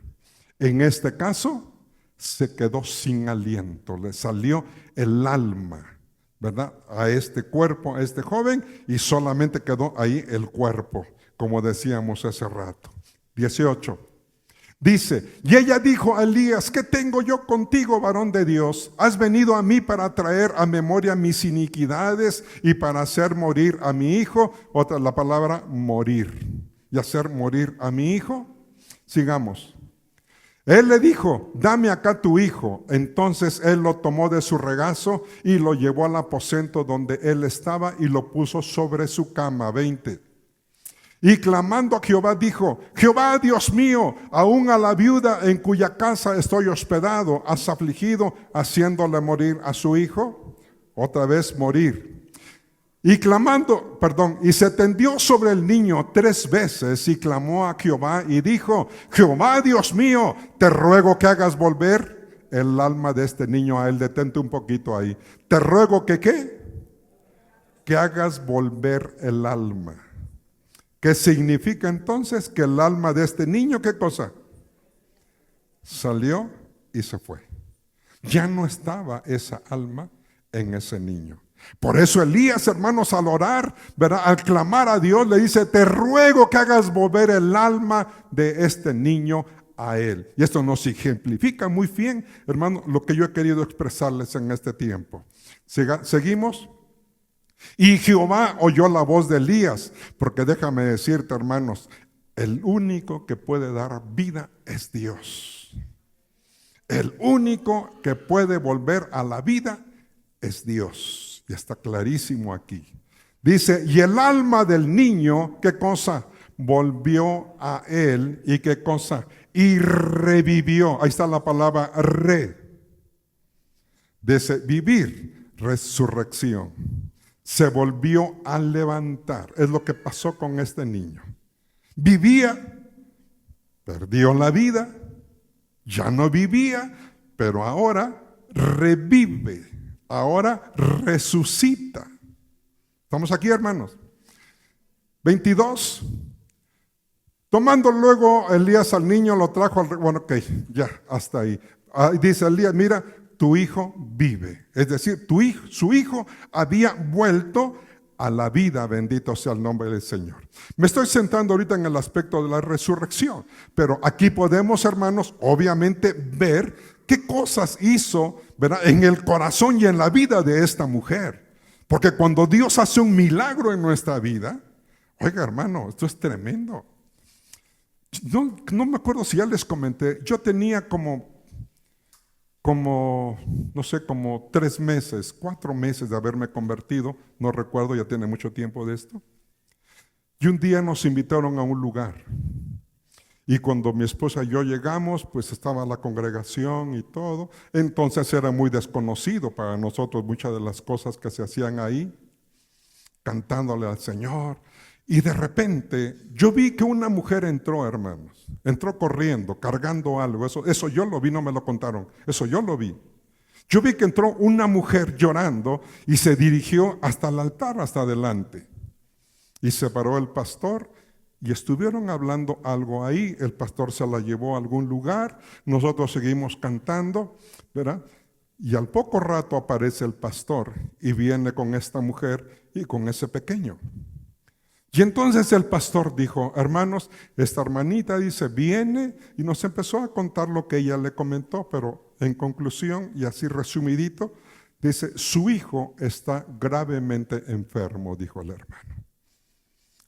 En este caso, se quedó sin aliento, le salió el alma, ¿verdad?, a este cuerpo, a este joven, y solamente quedó ahí el cuerpo, como decíamos hace rato. 18. Dice, y ella dijo a Elías: ¿qué tengo yo contigo, varón de Dios? ¿Has venido a mí para traer a memoria mis iniquidades y para hacer morir a mi hijo? Otra, la palabra morir. ¿Y hacer morir a mi hijo? Sigamos. Él le dijo: dame acá tu hijo. Entonces él lo tomó de su regazo y lo llevó al aposento donde él estaba y lo puso sobre su cama. 20. Y clamando a Jehová dijo: Jehová, Dios mío, aún a la viuda en cuya casa estoy hospedado, ¿has afligido haciéndole morir a su hijo? Otra vez morir. Y se tendió sobre el niño 3 veces y clamó a Jehová y dijo: Jehová, Dios mío, te ruego que hagas volver el alma de este niño a él. Detente un poquito ahí. Te ruego que ¿qué? Que hagas volver el alma. ¿Qué significa entonces? Que el alma de este niño, ¿qué cosa? Salió y se fue. Ya no estaba esa alma en ese niño. Por eso Elías, hermanos, al orar, ¿verdad?, al clamar a Dios, le dice: te ruego que hagas volver el alma de este niño a él. Y esto nos ejemplifica muy bien, hermano, lo que yo he querido expresarles en este tiempo. Seguimos. Y Jehová oyó la voz de Elías, porque déjame decirte, hermanos, el único que puede dar vida es Dios. El único que puede volver a la vida es Dios. Y está clarísimo aquí. Dice, y el alma del niño, ¿qué cosa? Volvió a él, ¿y qué cosa? Y revivió. Ahí está la palabra re. Dice vivir. resurrección. Se volvió a levantar. Es lo que pasó con este niño. Vivía, perdió la vida, ya no vivía, pero ahora revive, ahora resucita. ¿Estamos aquí, hermanos? 22. Tomando luego Elías al niño, lo trajo al... Bueno, ok, ya, hasta ahí. Dice Elías, mira, tu hijo vive. Es decir, su hijo había vuelto a la vida, bendito sea el nombre del Señor. Me estoy centrando ahorita en el aspecto de la resurrección, pero aquí podemos, hermanos, obviamente ver qué cosas hizo, ¿verdad?, en el corazón y en la vida de esta mujer. Porque cuando Dios hace un milagro en nuestra vida, oiga, hermano, esto es tremendo. No me acuerdo si ya les comenté, yo tenía como 3 meses, 4 meses de haberme convertido, no recuerdo, ya tiene mucho tiempo de esto. Y un día nos invitaron a un lugar. Y cuando mi esposa y yo llegamos, pues estaba la congregación y todo. Entonces era muy desconocido para nosotros muchas de las cosas que se hacían ahí, cantándole al Señor. Y de repente yo vi que una mujer entró, hermanos. Entró corriendo, cargando algo. Eso yo lo vi, no me lo contaron. Eso yo lo vi. Yo vi que entró una mujer llorando y se dirigió hasta el altar, hasta adelante. Y se paró el pastor y estuvieron hablando algo ahí. El pastor se la llevó a algún lugar. Nosotros seguimos cantando, ¿verdad? Y al poco rato aparece el pastor y viene con esta mujer y con ese pequeño. Y entonces el pastor dijo, hermanos, esta hermanita dice, viene, y nos empezó a contar lo que ella le comentó, pero en conclusión, y así resumidito, dice, su hijo está gravemente enfermo, dijo el hermano.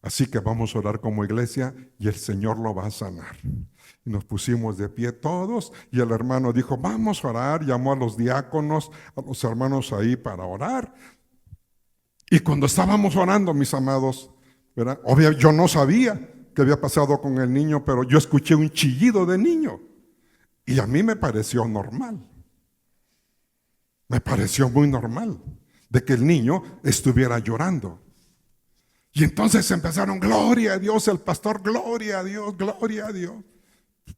Así que vamos a orar como iglesia y el Señor lo va a sanar. Y nos pusimos de pie todos y el hermano dijo, vamos a orar, llamó a los diáconos, a los hermanos ahí para orar. Y cuando estábamos orando, mis amados, ¿verdad? Obviamente yo no sabía qué había pasado con el niño, pero yo escuché un chillido de niño y a mí me pareció normal. Me pareció muy normal de que el niño estuviera llorando. Y entonces empezaron, gloria a Dios, el pastor, gloria a Dios, gloria a Dios.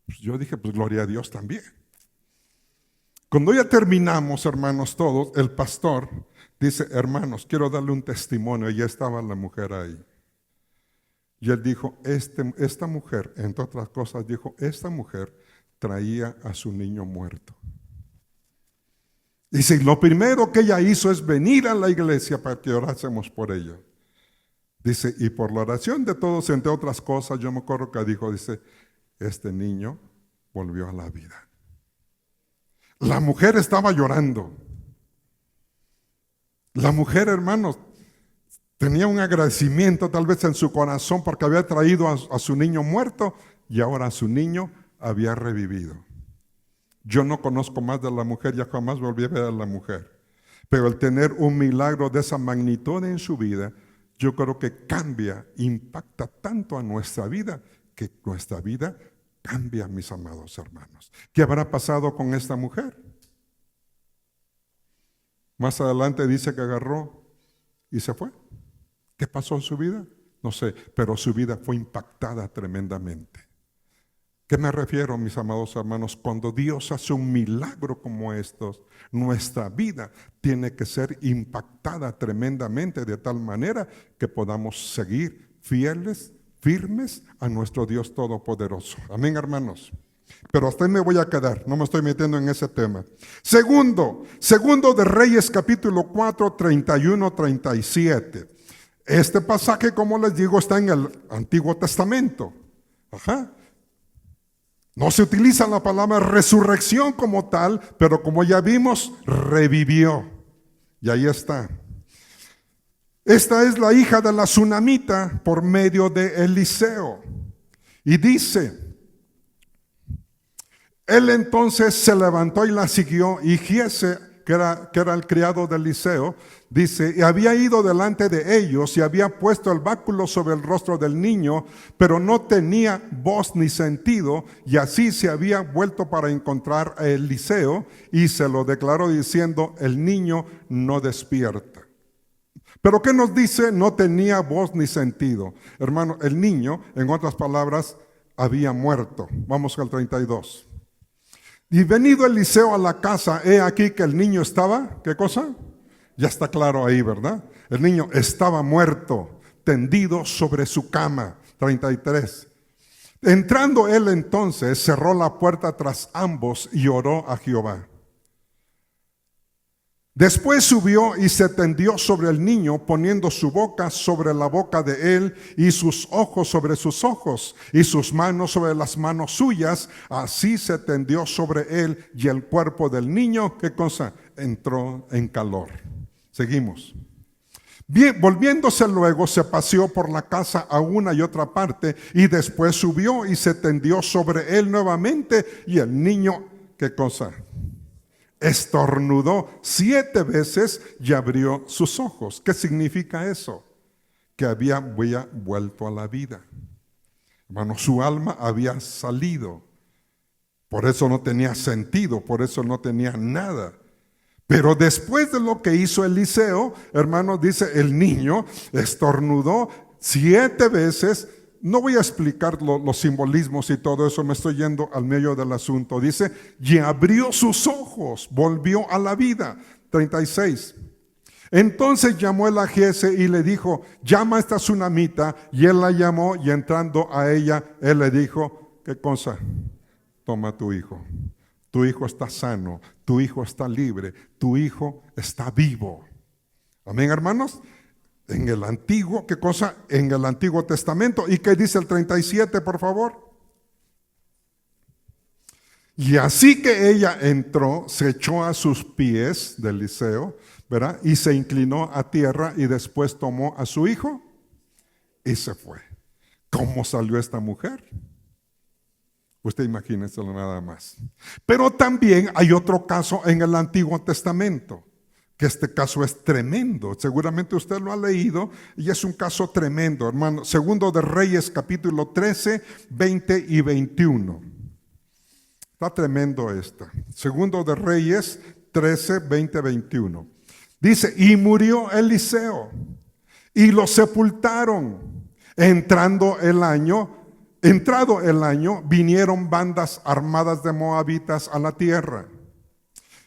Pues yo dije, pues gloria a Dios también. Cuando ya terminamos, hermanos, todos, el pastor dice, hermanos, quiero darle un testimonio. Y ya estaba la mujer ahí. Y él dijo, esta mujer, entre otras cosas, dijo, esta mujer traía a su niño muerto. Dice, y lo primero que ella hizo es venir a la iglesia para que orásemos por ella. Dice, y por la oración de todos, entre otras cosas, yo me acuerdo que dijo, dice, este niño volvió a la vida. La mujer estaba llorando. La mujer, hermanos, tenía un agradecimiento tal vez en su corazón porque había traído a su niño muerto y ahora su niño había revivido. Yo no conozco más de la mujer, ya jamás volví a ver a la mujer. Pero el tener un milagro de esa magnitud en su vida, yo creo que cambia, impacta tanto a nuestra vida, que nuestra vida cambia, mis amados hermanos. ¿Qué habrá pasado con esta mujer? Más adelante dice que agarró y se fue. ¿Qué pasó en su vida? No sé, pero su vida fue impactada tremendamente. ¿Qué me refiero, mis amados hermanos? Cuando Dios hace un milagro como estos, nuestra vida tiene que ser impactada tremendamente de tal manera que podamos seguir fieles, firmes a nuestro Dios Todopoderoso. Amén, hermanos. Pero hasta ahí me voy a quedar, no me estoy metiendo en ese tema. Segundo de Reyes capítulo 4, 31, 37. Este pasaje, como les digo, está en el Antiguo Testamento. No se utiliza la palabra resurrección como tal, pero como ya vimos, revivió. Y ahí está. Esta es la hija de la Sunamita por medio de Eliseo. Y dice, él entonces se levantó y la siguió, y Giese, que era el criado de Eliseo, dice, y había ido delante de ellos y había puesto el báculo sobre el rostro del niño, pero no tenía voz ni sentido, y así se había vuelto para encontrar a Eliseo y se lo declaró diciendo, el niño no despierta. Pero ¿qué nos dice? No tenía voz ni sentido. Hermano, el niño, en otras palabras, había muerto. Vamos al 32. Y venido Eliseo a la casa, he aquí que el niño estaba, ¿qué cosa? Ya está claro ahí, ¿verdad? El niño estaba muerto, tendido sobre su cama. 33. Entrando él entonces, cerró la puerta tras ambos y oró a Jehová. Después subió y se tendió sobre el niño, poniendo su boca sobre la boca de él y sus ojos sobre sus ojos y sus manos sobre las manos suyas. Así se tendió sobre él y el cuerpo del niño, ¿qué cosa? Entró en calor. Seguimos. Bien, volviéndose luego se paseó por la casa a una y otra parte y después subió y se tendió sobre él nuevamente y el niño, ¿qué cosa? Estornudó 7 veces y abrió sus ojos. ¿Qué significa eso? Que había vuelto a la vida. Hermano, su alma había salido. Por eso no tenía sentido, por eso no tenía nada. Pero después de lo que hizo Eliseo, hermano, dice el niño estornudó 7 veces. No voy a explicar los simbolismos y todo eso, me estoy yendo al medio del asunto. Dice, y abrió sus ojos, volvió a la vida. 36. Entonces llamó él a Giese y le dijo, llama a esta tsunamita. Y él la llamó y entrando a ella, él le dijo, ¿qué cosa? Toma tu hijo. Tu hijo está sano, tu hijo está libre, tu hijo está vivo. Amén, hermanos. En el antiguo, ¿qué cosa? En el Antiguo Testamento. ¿Y qué dice el 37, por favor? Y así que ella entró, se echó a sus pies de Eliseo, ¿verdad? Y se inclinó a tierra y después tomó a su hijo y se fue. ¿Cómo salió esta mujer? Usted imagínenselo nada más. Pero también hay otro caso en el Antiguo Testamento, que este caso es tremendo. Seguramente usted lo ha leído y es un caso tremendo, hermano. Segundo de Reyes, capítulo 13, 20 y 21. Está tremendo esta. Segundo de Reyes 13, 20, 21. Dice, y murió Eliseo y lo sepultaron. Entrado el año, vinieron bandas armadas de moabitas a la tierra.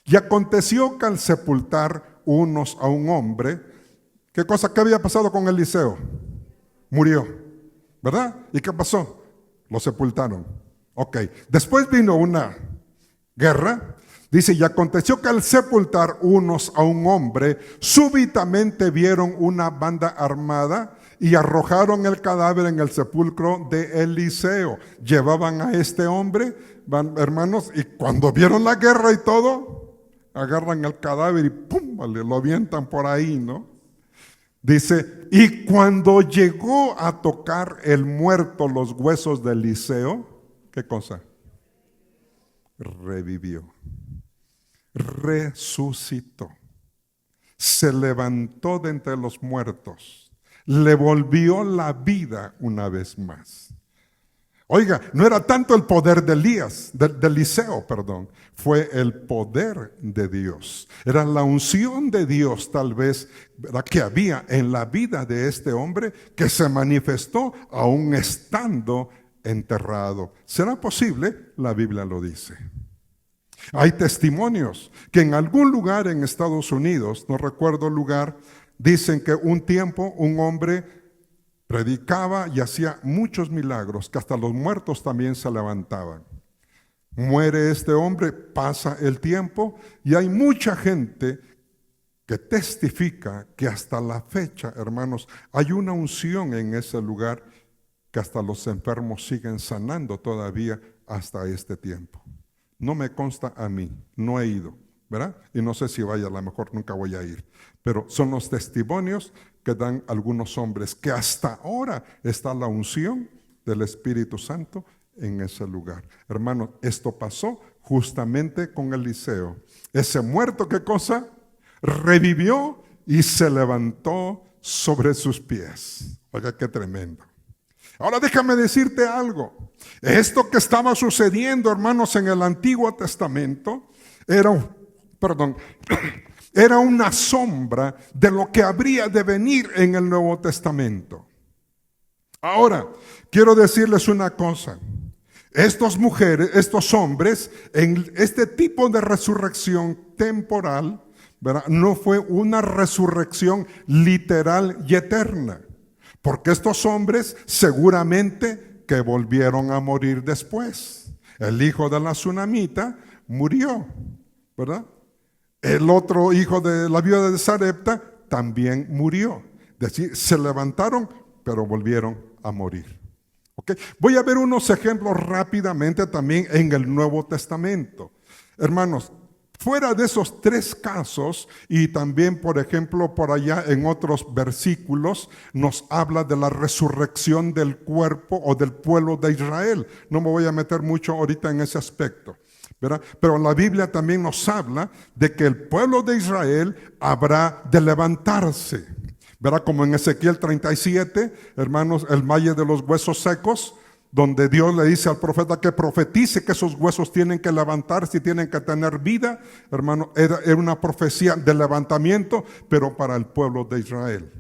Y aconteció que al sepultar unos a un hombre, ¿qué cosa? ¿Qué había pasado con Eliseo? Murió, ¿verdad? ¿Y qué pasó? Lo sepultaron. Ok, después vino una guerra. Dice, y aconteció que al sepultar unos a un hombre, súbitamente vieron una banda armada y arrojaron el cadáver en el sepulcro de Eliseo. Llevaban a este hombre, hermanos, y cuando vieron la guerra y todo, agarran el cadáver y ¡pum! Vale, lo avientan por ahí, ¿no? Dice, y cuando llegó a tocar el muerto los huesos de Eliseo, ¿qué cosa? Revivió, resucitó, se levantó de entre los muertos, le volvió la vida una vez más. Oiga, no era tanto el poder de Eliseo, fue el poder de Dios. Era la unción de Dios, tal vez, ¿verdad?, que había en la vida de este hombre, que se manifestó aún estando enterrado. ¿Será posible? La Biblia lo dice. Hay testimonios que en algún lugar en Estados Unidos, no recuerdo el lugar, dicen que un tiempo un hombre predicaba y hacía muchos milagros, que hasta los muertos también se levantaban. Muere este hombre, pasa el tiempo y hay mucha gente que testifica que hasta la fecha, hermanos, hay una unción en ese lugar que hasta los enfermos siguen sanando todavía hasta este tiempo. No me consta a mí, no he ido, ¿verdad? Y no sé si vaya, a lo mejor nunca voy a ir. Pero son los testimonios que dan algunos hombres, que hasta ahora está la unción del Espíritu Santo en ese lugar. Hermanos, esto pasó justamente con Eliseo. Ese muerto, ¿qué cosa? Revivió y se levantó sobre sus pies. Oiga, qué tremendo. Ahora déjame decirte algo. Esto que estaba sucediendo, hermanos, en el Antiguo Testamento, era una sombra de lo que habría de venir en el Nuevo Testamento. Ahora, quiero decirles una cosa. Estos hombres, en este tipo de resurrección temporal, ¿verdad?, no fue una resurrección literal y eterna. Porque estos hombres seguramente que volvieron a morir después. El hijo de la tsunamita murió, ¿verdad? El otro hijo de la viuda de Sarepta también murió. Es decir, se levantaron, pero volvieron a morir. ¿Okay? Voy a ver unos ejemplos rápidamente también en el Nuevo Testamento. Hermanos, fuera de esos tres casos, y también, por ejemplo, por allá en otros versículos, nos habla de la resurrección del cuerpo o del pueblo de Israel. No me voy a meter mucho ahorita en ese aspecto, ¿verdad? Pero la Biblia también nos habla de que el pueblo de Israel habrá de levantarse, ¿verdad? Como en Ezequiel 37, hermanos, el valle de los huesos secos, donde Dios le dice al profeta que profetice que esos huesos tienen que levantarse y tienen que tener vida. Hermano, era una profecía de levantamiento, pero para el pueblo de Israel.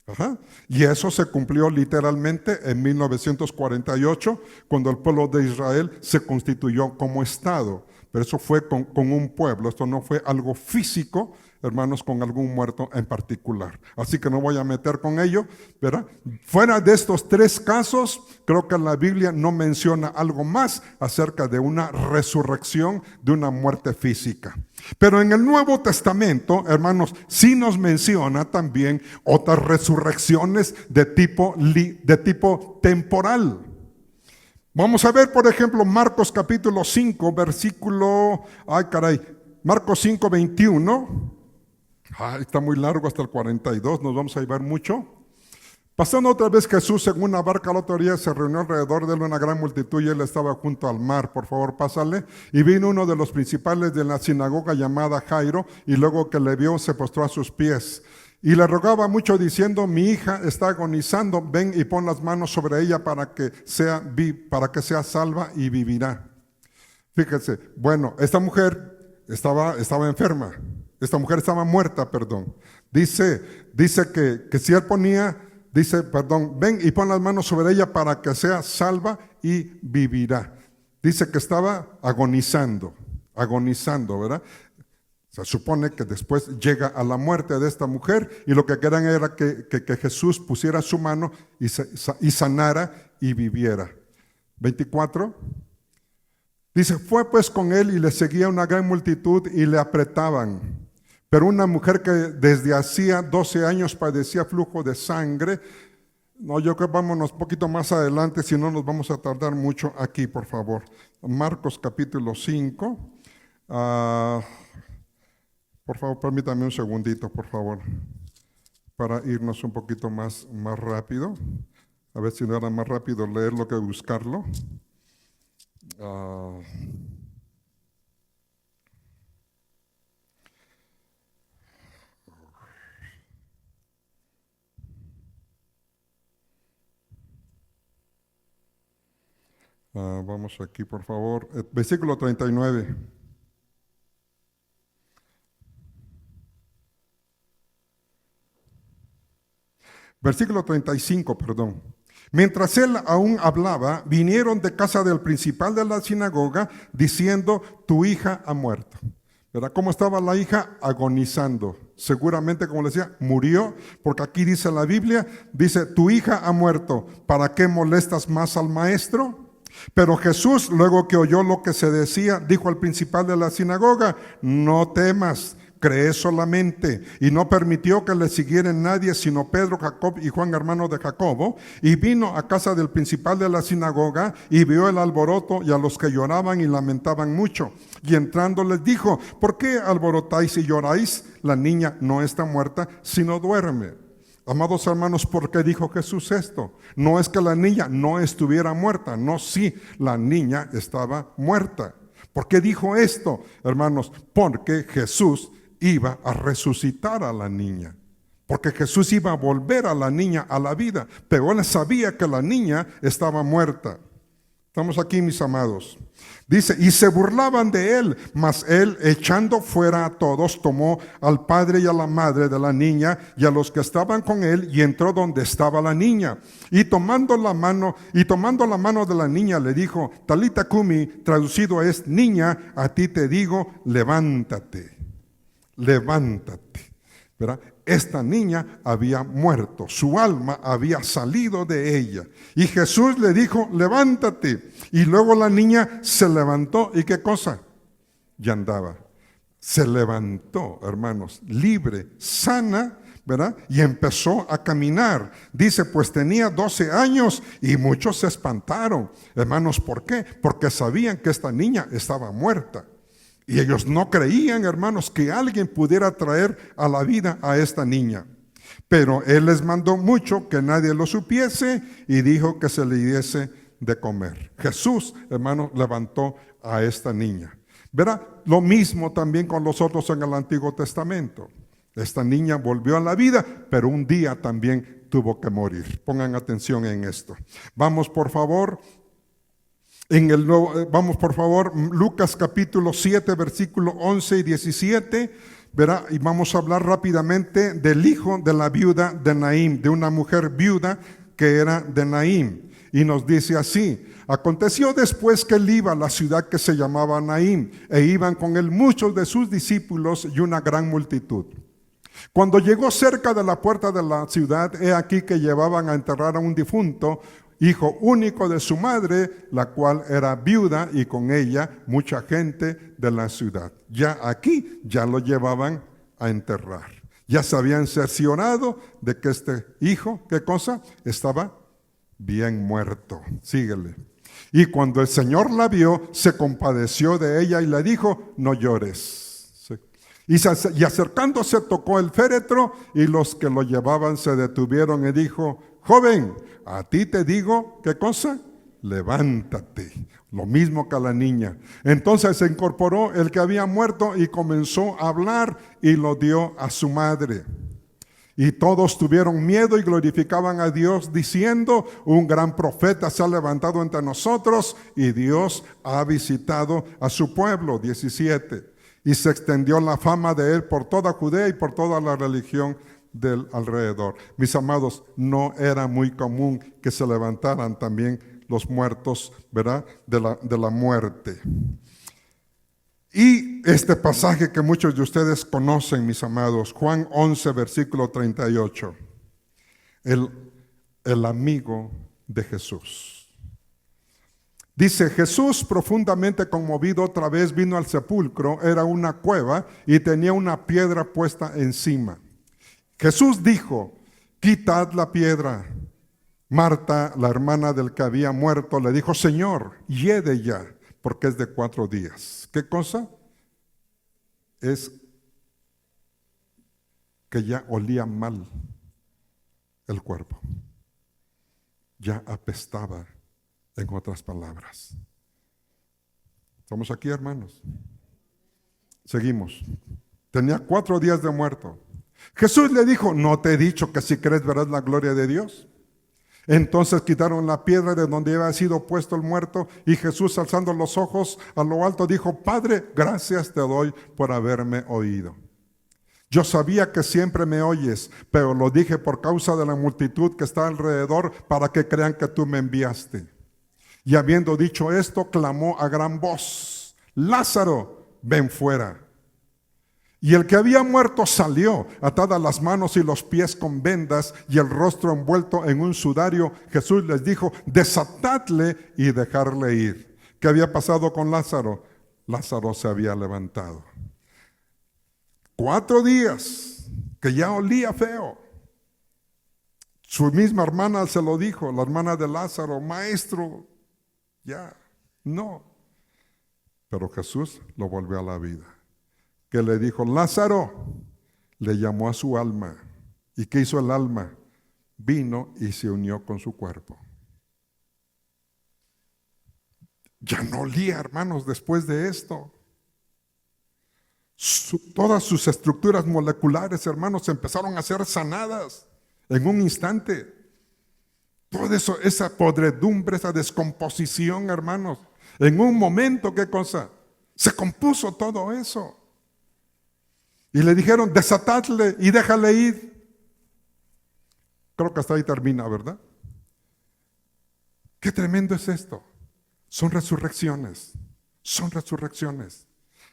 Ajá. Y eso se cumplió literalmente en 1948, cuando el pueblo de Israel se constituyó como Estado. Pero eso fue con un pueblo, esto no fue algo físico, hermanos, con algún muerto en particular. Así que no voy a meter con ello, ¿verdad? Fuera de estos tres casos, creo que la Biblia no menciona algo más acerca de una resurrección, de una muerte física. Pero en el Nuevo Testamento, hermanos, sí nos menciona también otras resurrecciones de tipo temporal. Vamos a ver, por ejemplo, Marcos capítulo 5, versículo, Marcos 5, 21. Está muy largo hasta el 42, nos vamos a llevar mucho. Pasando otra vez Jesús en una barca al otro día, se reunió alrededor de él una gran multitud y él estaba junto al mar. Por favor, pásale. Y vino uno de los principales de la sinagoga llamada Jairo, y luego que le vio se postró a sus pies. Y le rogaba mucho diciendo: mi hija está agonizando, ven y pon las manos sobre ella para que sea salva y vivirá. Fíjense, bueno, esta mujer estaba enferma. Esta mujer estaba muerta, perdón. Dice que si él ven y pon las manos sobre ella para que sea salva y vivirá. Dice que estaba agonizando, ¿verdad? Se supone que después llega a la muerte de esta mujer y lo que querían era que Jesús pusiera su mano y sanara y viviera. 24. Dice, fue pues con él y le seguía una gran multitud y le apretaban. Pero una mujer que desde hacía 12 años padecía flujo de sangre. No, yo creo que vámonos un poquito más adelante, si no nos vamos a tardar mucho aquí, por favor. Marcos capítulo 5. Por favor, permítame un segundito, por favor, para irnos un poquito más rápido. A ver si no era más rápido leerlo que buscarlo. Vamos aquí, por favor. Versículo 39. Versículo 35, perdón. Mientras él aún hablaba, vinieron de casa del principal de la sinagoga diciendo: tu hija ha muerto. ¿Verdad? ¿Cómo estaba la hija? Agonizando. Seguramente, como le decía, murió, porque aquí dice la Biblia, dice: tu hija ha muerto, ¿para qué molestas más al maestro? Pero Jesús, luego que oyó lo que se decía, dijo al principal de la sinagoga: no temas, cree solamente. Y no permitió que le siguiera nadie sino Pedro, Jacob y Juan, hermano de Jacobo. Y vino a casa del principal de la sinagoga y vio el alboroto y a los que lloraban y lamentaban mucho. Y entrando les dijo: ¿por qué alborotáis y lloráis? La niña no está muerta, sino duerme. Amados hermanos, ¿por qué dijo Jesús esto? No es que la niña no estuviera muerta, no, sí, la niña estaba muerta. ¿Por qué dijo esto, hermanos? Porque Jesús iba a resucitar a la niña. Porque Jesús iba a volver a la niña a la vida, pero él sabía que la niña estaba muerta. Estamos aquí, mis amados. Dice, y se burlaban de él, mas él, echando fuera a todos, tomó al padre y a la madre de la niña y a los que estaban con él, y entró donde estaba la niña. Y tomando la mano de la niña, le dijo, Talita Kumi, traducido es, niña, a ti te digo, levántate, levántate. ¿Verdad? Esta niña había muerto, su alma había salido de ella. Y Jesús le dijo, levántate. Y luego la niña se levantó. ¿Y qué cosa? Ya andaba. Se levantó, hermanos, libre, sana, ¿verdad? Y empezó a caminar. Dice, pues tenía 12 años y muchos se espantaron. Hermanos, ¿por qué? Porque sabían que esta niña estaba muerta. Y ellos no creían, hermanos, que alguien pudiera traer a la vida a esta niña. Pero él les mandó mucho que nadie lo supiese y dijo que se le diese de comer. Jesús, hermanos, levantó a esta niña. Verá, lo mismo también con los otros en el Antiguo Testamento. Esta niña volvió a la vida, pero un día también tuvo que morir. Pongan atención en esto. Vamos, por favor. Vamos por favor, Lucas capítulo 7, versículo 11 y 17, verá, y vamos a hablar rápidamente del hijo de la viuda de Naín, de una mujer viuda que era de Naín. Y nos dice así, aconteció después que él iba a la ciudad que se llamaba Naín, e iban con él muchos de sus discípulos y una gran multitud. Cuando llegó cerca de la puerta de la ciudad, he aquí que llevaban a enterrar a un difunto, hijo único de su madre, la cual era viuda, y con ella mucha gente de la ciudad. Ya aquí, ya lo llevaban a enterrar. Ya se habían cerciorado de que este hijo, ¿qué cosa? Estaba bien muerto. Síguele. Y cuando el Señor la vio, se compadeció de ella y le dijo, no llores. Sí. Y acercándose tocó el féretro, y los que lo llevaban se detuvieron y dijo, joven, a ti te digo, ¿qué cosa? Levántate. Lo mismo que a la niña. Entonces se incorporó el que había muerto y comenzó a hablar y lo dio a su madre. Y todos tuvieron miedo y glorificaban a Dios diciendo, un gran profeta se ha levantado entre nosotros y Dios ha visitado a su pueblo. 17. Y se extendió la fama de él por toda Judea y por toda la religión del alrededor. Mis amados, no era muy común que se levantaran también los muertos, ¿verdad? De la muerte. Y este pasaje que muchos de ustedes conocen, mis amados, Juan 11, versículo 38. El amigo de Jesús. Dice, Jesús, profundamente conmovido, otra vez vino al sepulcro, era una cueva y tenía una piedra puesta encima. Jesús dijo, quitad la piedra. Marta, la hermana del que había muerto, le dijo, Señor, hiede ya, porque es de 4 días. ¿Qué cosa? Es que ya olía mal el cuerpo. Ya apestaba, en otras palabras. ¿Estamos aquí, hermanos? Seguimos. Tenía 4 días de muerto. Jesús le dijo, ¿no te he dicho que si crees verás la gloria de Dios? Entonces quitaron la piedra de donde había sido puesto el muerto, y Jesús, alzando los ojos a lo alto, dijo, Padre, gracias te doy por haberme oído. Yo sabía que siempre me oyes, pero lo dije por causa de la multitud que está alrededor, para que crean que tú me enviaste. Y habiendo dicho esto, clamó a gran voz, Lázaro, ven fuera. Y el que había muerto salió, atadas las manos y los pies con vendas y el rostro envuelto en un sudario. Jesús les dijo, desatadle y dejarle ir. ¿Qué había pasado con Lázaro? Lázaro se había levantado. 4 días que ya olía feo. Su misma hermana se lo dijo, la hermana de Lázaro, maestro, ya, no. Pero Jesús lo volvió a la vida. Que le dijo, Lázaro, le llamó a su alma. ¿Y qué hizo el alma? Vino y se unió con su cuerpo. Ya no olía, hermanos, después de esto. Todas sus estructuras moleculares, hermanos, empezaron a ser sanadas en un instante. Todo eso, esa podredumbre, esa descomposición, hermanos, en un momento, ¿qué cosa? Se compuso todo eso. Y le dijeron, desatadle y déjale ir. Creo que hasta ahí termina, ¿verdad? Qué tremendo es esto. Son resurrecciones, son resurrecciones.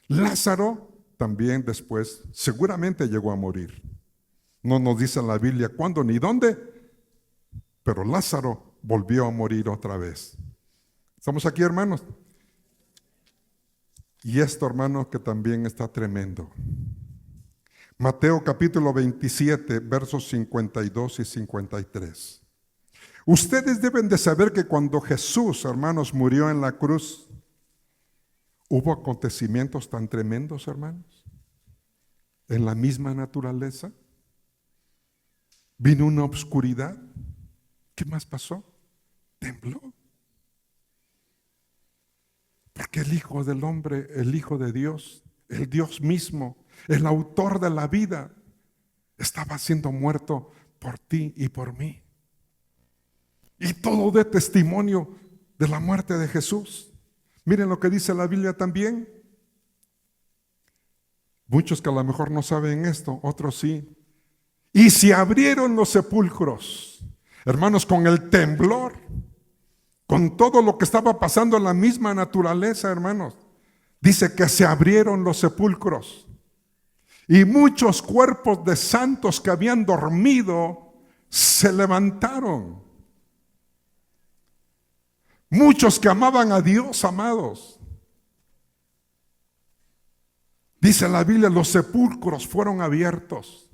Lázaro también después seguramente llegó a morir. No nos dice en la Biblia cuándo ni dónde, pero Lázaro volvió a morir otra vez. ¿Estamos aquí, hermanos? Y esto, hermanos, que también está tremendo. Mateo capítulo 27, versos 52 y 53. Ustedes deben de saber que cuando Jesús, hermanos, murió en la cruz, hubo acontecimientos tan tremendos, hermanos, en la misma naturaleza. Vino una oscuridad. ¿Qué más pasó? Tembló. Porque el Hijo del Hombre, el Hijo de Dios, el Dios mismo, el autor de la vida, estaba siendo muerto por ti y por mí. Y todo de testimonio de la muerte de Jesús. Miren lo que dice la Biblia también. Muchos que a lo mejor no saben esto, otros sí. Y se abrieron los sepulcros, hermanos, con el temblor, con todo lo que estaba pasando en la misma naturaleza, hermanos. Dice que se abrieron los sepulcros. Y muchos cuerpos de santos que habían dormido se levantaron. Muchos que amaban a Dios, amados. Dice la Biblia, los sepulcros fueron abiertos.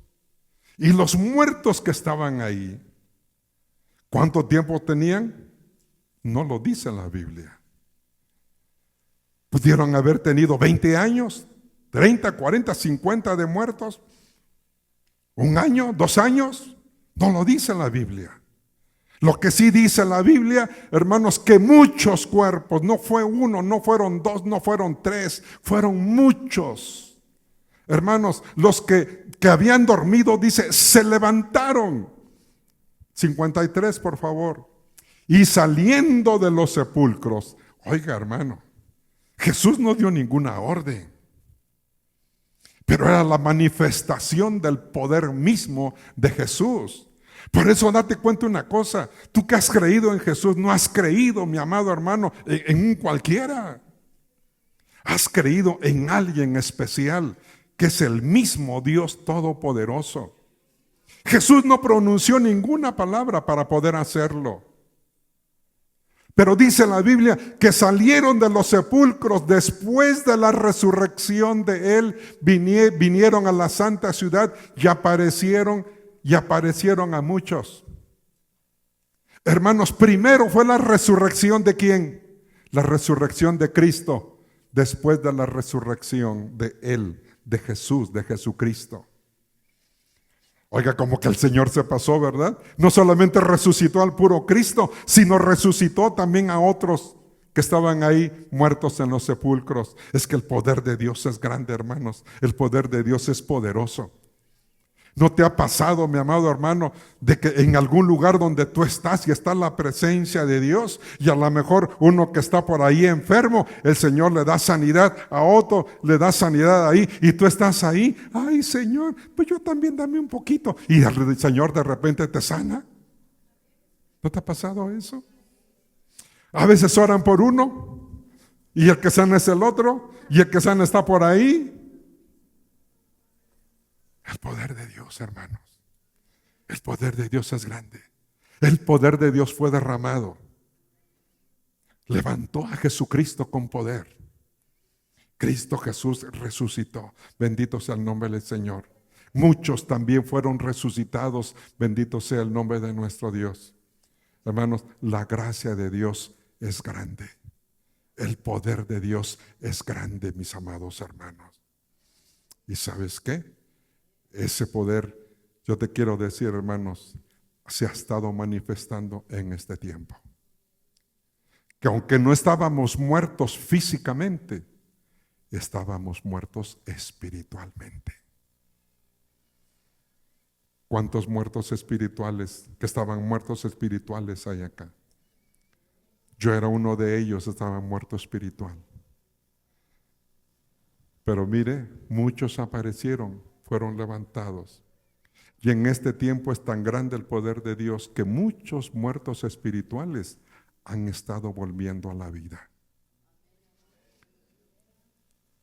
Y los muertos que estaban ahí, ¿cuánto tiempo tenían? No lo dice la Biblia. Pudieron haber tenido 20 años, 30, 40, 50 de muertos. ¿Un año? ¿2 años? No lo dice la Biblia. Lo que sí dice la Biblia, hermanos, que muchos cuerpos, no fue uno, no fueron 2, no fueron 3, fueron muchos. Hermanos, los que habían dormido, dice, se levantaron. 53, por favor. Y saliendo de los sepulcros, oiga, hermano, Jesús no dio ninguna orden, pero era la manifestación del poder mismo de Jesús. Por eso date cuenta una cosa, tú que has creído en Jesús, no has creído, mi amado hermano, en un cualquiera. Has creído en alguien especial, que es el mismo Dios Todopoderoso. Jesús no pronunció ninguna palabra para poder hacerlo. Pero dice la Biblia que salieron de los sepulcros después de la resurrección de Él, vinieron a la santa ciudad y aparecieron a muchos. Hermanos, primero fue la resurrección de ¿quién? La resurrección de Cristo, después de la resurrección de Él, de Jesús, de Jesucristo. Oiga, como que el Señor se pasó, ¿verdad? No solamente resucitó al puro Cristo, sino resucitó también a otros que estaban ahí muertos en los sepulcros. Es que el poder de Dios es grande, hermanos. El poder de Dios es poderoso. ¿No te ha pasado, mi amado hermano, de que en algún lugar donde tú estás y está la presencia de Dios, y a lo mejor uno que está por ahí enfermo, el Señor le da sanidad, a otro le da sanidad ahí, y tú estás ahí, ay Señor, pues yo también dame un poquito, y el Señor de repente te sana? ¿No te ha pasado eso? A veces oran por uno, y el que sana es el otro, y el que sana está por ahí. El poder de Dios, hermanos. El poder de Dios es grande. El poder de Dios fue derramado. Levantó a Jesucristo con poder. Cristo Jesús resucitó. Bendito sea el nombre del Señor. Muchos también fueron resucitados. Bendito sea el nombre de nuestro Dios. Hermanos, la gracia de Dios es grande. El poder de Dios es grande, mis amados hermanos. ¿Y sabes qué? Ese poder Yo te quiero decir, hermanos, se ha estado manifestando en este tiempo. Que aunque no estábamos muertos físicamente, estábamos muertos espiritualmente. ¿Cuántos muertos espirituales, que estaban muertos espirituales hay acá? Yo era uno de ellos, estaba muerto espiritual. Pero mire, muchos aparecieron, fueron levantados. Y en este tiempo es tan grande el poder de Dios que muchos muertos espirituales han estado volviendo a la vida.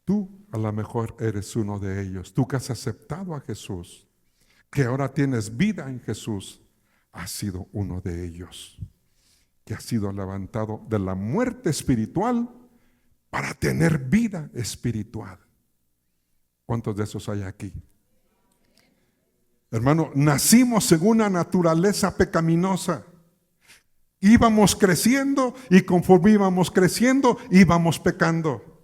Tú a lo mejor eres uno de ellos. Tú que has aceptado a Jesús, que ahora tienes vida en Jesús, has sido uno de ellos, que ha sido levantado de la muerte espiritual para tener vida espiritual. ¿Cuántos de esos hay aquí? Hermano, nacimos en una naturaleza pecaminosa. Íbamos creciendo y conforme íbamos creciendo, íbamos pecando.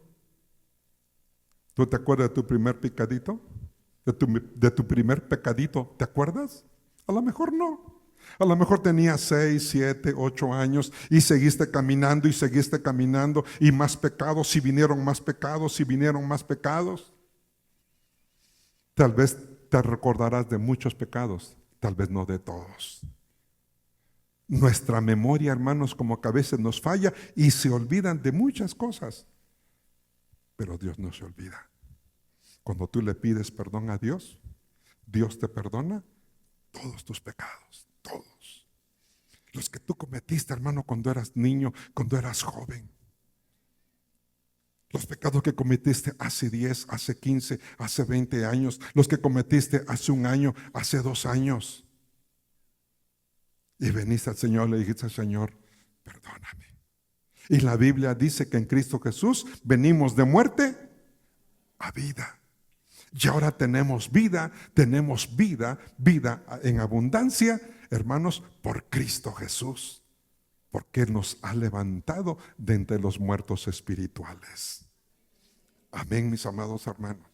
¿Tú te acuerdas de tu primer pecadito? ¿De tu primer pecadito? ¿Te acuerdas? A lo mejor no. A lo mejor tenías 6, 7, 8 años y seguiste caminando y más pecados y vinieron más pecados y vinieron más pecados. Tal vez te recordarás de muchos pecados, tal vez no de todos. Nuestra memoria, hermanos, como que a veces nos falla y se olvidan de muchas cosas. Pero Dios no se olvida. Cuando tú le pides perdón a Dios, Dios te perdona todos tus pecados, todos. Los que tú cometiste, hermano, cuando eras niño, cuando eras joven. Los pecados que cometiste hace 10, hace 15, hace 20 años. Los que cometiste hace un año, hace 2 años. Y veniste al Señor, le dijiste al Señor, perdóname. Y la Biblia dice que en Cristo Jesús venimos de muerte a vida. Y ahora tenemos vida vida en abundancia, hermanos, por Cristo Jesús. Porque Él nos ha levantado de entre los muertos espirituales. Amén, mis amados hermanos.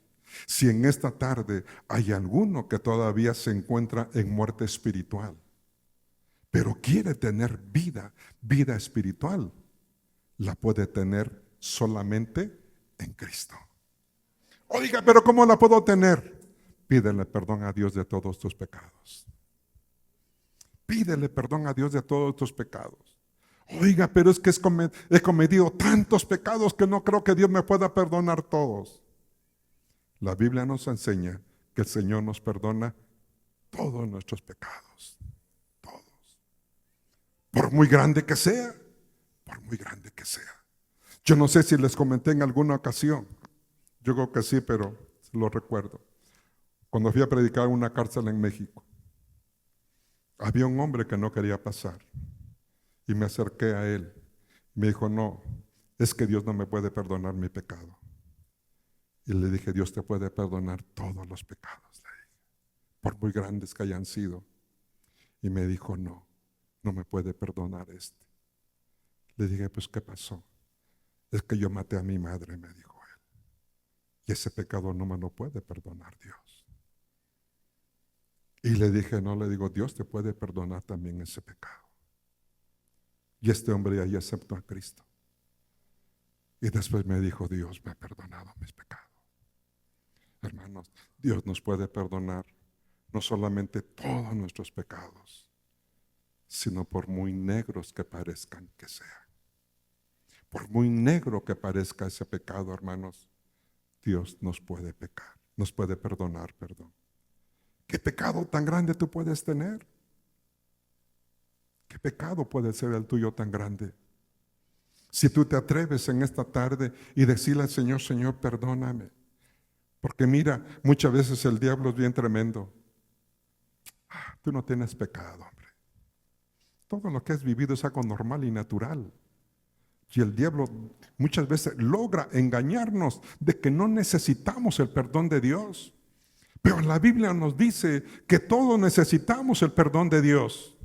Si en esta tarde hay alguno que todavía se encuentra en muerte espiritual, pero quiere tener vida espiritual, la puede tener solamente en Cristo. Oiga, pero ¿cómo la puedo tener? Pídele perdón a Dios de todos tus pecados. Pídele perdón a Dios de todos tus pecados. Oiga, pero es que he cometido tantos pecados que no creo que Dios me pueda perdonar todos. La Biblia nos enseña que el Señor nos perdona todos nuestros pecados. Todos. Por muy grande que sea. Por muy grande que sea. Yo no sé si les comenté en alguna ocasión. Yo creo que sí, pero lo recuerdo. Cuando fui a predicar en una cárcel en México, había un hombre que no quería pasar. Y me acerqué a él. Me dijo, no, es que Dios no me puede perdonar mi pecado. Y le dije, Dios te puede perdonar todos los pecados, le dije, por muy grandes que hayan sido. Y me dijo, no me puede perdonar este. Le dije, pues ¿qué pasó? Es que yo maté a mi madre, me dijo él. Y ese pecado no me lo puede perdonar Dios. Y le dije, no, le digo, Dios te puede perdonar también ese pecado. Y este hombre ahí aceptó a Cristo. Y después me dijo, Dios me ha perdonado mis pecados. Hermanos, Dios nos puede perdonar no solamente todos nuestros pecados, sino por muy negros que parezcan que sean. Por muy negro que parezca ese pecado, hermanos, Dios nos puede perdonar, perdón. ¿Qué pecado tan grande tú puedes tener? ¿Qué pecado puede ser el tuyo tan grande? Si tú te atreves en esta tarde y decirle al Señor, Señor, perdóname. Porque mira, muchas veces el diablo es bien tremendo. Tú no tienes pecado, hombre. Todo lo que has vivido es algo normal y natural. Y el diablo muchas veces logra engañarnos de que no necesitamos el perdón de Dios. Pero la Biblia nos dice que todos necesitamos el perdón de Dios.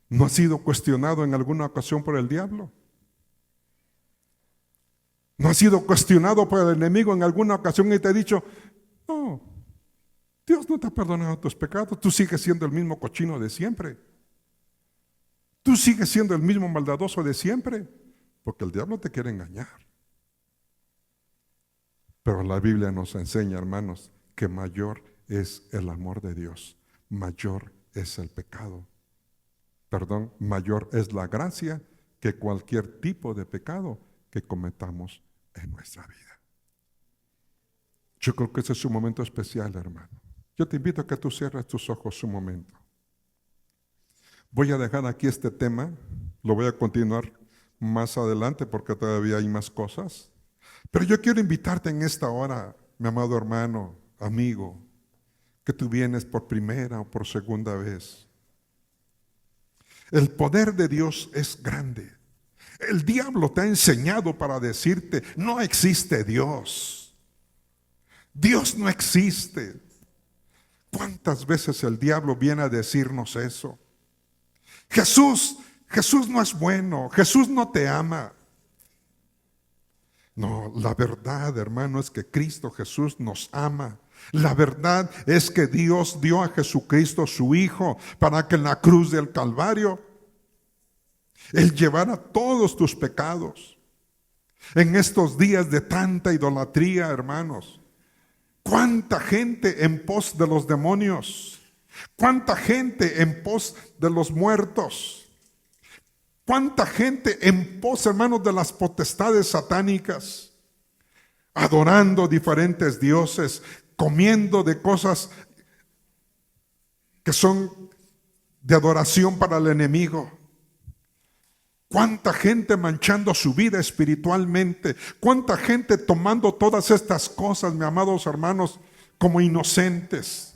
¿No ha sido cuestionado en alguna ocasión por el diablo? ¿No ha sido cuestionado por el enemigo en alguna ocasión y te ha dicho, no, Dios no te ha perdonado tus pecados. Tú sigues siendo el mismo cochino de siempre. Tú sigues siendo el mismo maldadoso de siempre. Porque el diablo te quiere engañar. Pero la Biblia nos enseña, hermanos, que mayor es el amor de Dios. Mayor es el pecado. Perdón, mayor es la gracia que cualquier tipo de pecado que cometamos en nuestra vida. Yo creo que ese es un momento especial, hermano. Yo te invito a que tú cierres tus ojos un momento. Voy a dejar aquí este tema, lo voy a continuar más adelante porque todavía hay más cosas. Pero yo quiero invitarte en esta hora, mi amado hermano, amigo, que tú vienes por primera o por segunda vez. El poder de Dios es grande. El diablo te ha enseñado para decirte, no existe Dios. Dios no existe. ¿Cuántas veces el diablo viene a decirnos eso? Jesús no es bueno, Jesús no te ama. No, la verdad, hermano, es que Cristo Jesús nos ama. La verdad es que Dios dio a Jesucristo su Hijo para que en la cruz del Calvario Él llevara todos tus pecados. En estos días de tanta idolatría, hermanos, ¿cuánta gente en pos de los demonios? ¿Cuánta gente en pos de los muertos? ¿Cuánta gente en pos, hermanos, de las potestades satánicas? Adorando diferentes dioses, comiendo de cosas que son de adoración para el enemigo. ¿Cuánta gente manchando su vida espiritualmente? ¿Cuánta gente tomando todas estas cosas, mis amados hermanos, como inocentes?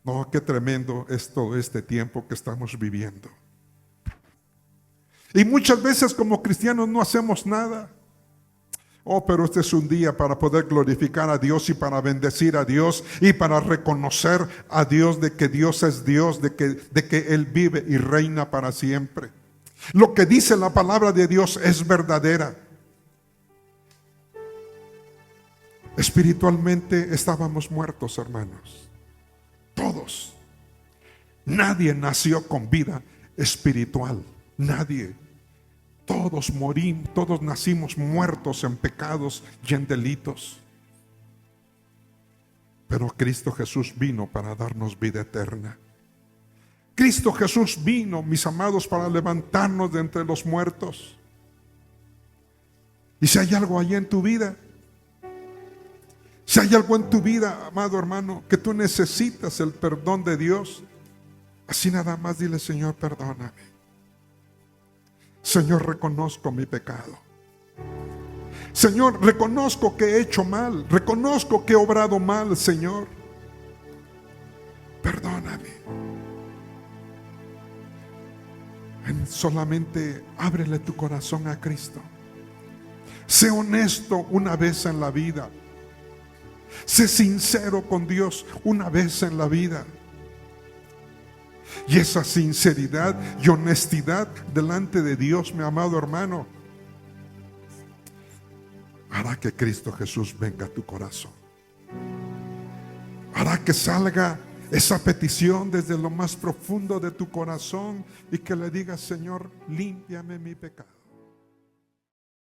No, qué tremendo es todo este tiempo que estamos viviendo. Y muchas veces como cristianos no hacemos nada. Oh, pero este es un día para poder glorificar a Dios y para bendecir a Dios y para reconocer a Dios de que Dios es Dios, de que Él vive y reina para siempre. Lo que dice la palabra de Dios es verdadera. Espiritualmente estábamos muertos, hermanos. Todos. Nadie nació con vida espiritual. Nadie. Todos morimos, todos nacimos muertos en pecados y en delitos. Pero Cristo Jesús vino para darnos vida eterna. Cristo Jesús vino, mis amados, para levantarnos de entre los muertos. Y si hay algo allí en tu vida, si hay algo en tu vida, amado hermano, que tú necesitas el perdón de Dios, así nada más dile: Señor, perdóname. Señor, reconozco mi pecado. Señor, reconozco que he hecho mal. Reconozco que he obrado mal, Señor. Perdóname. Solamente ábrele tu corazón a Cristo. Sé honesto una vez en la vida. Sé sincero con Dios una vez en la vida. Y esa sinceridad y honestidad delante de Dios, mi amado hermano, hará que Cristo Jesús venga a tu corazón. Hará que salga esa petición desde lo más profundo de tu corazón y que le digas: Señor, límpiame mi pecado.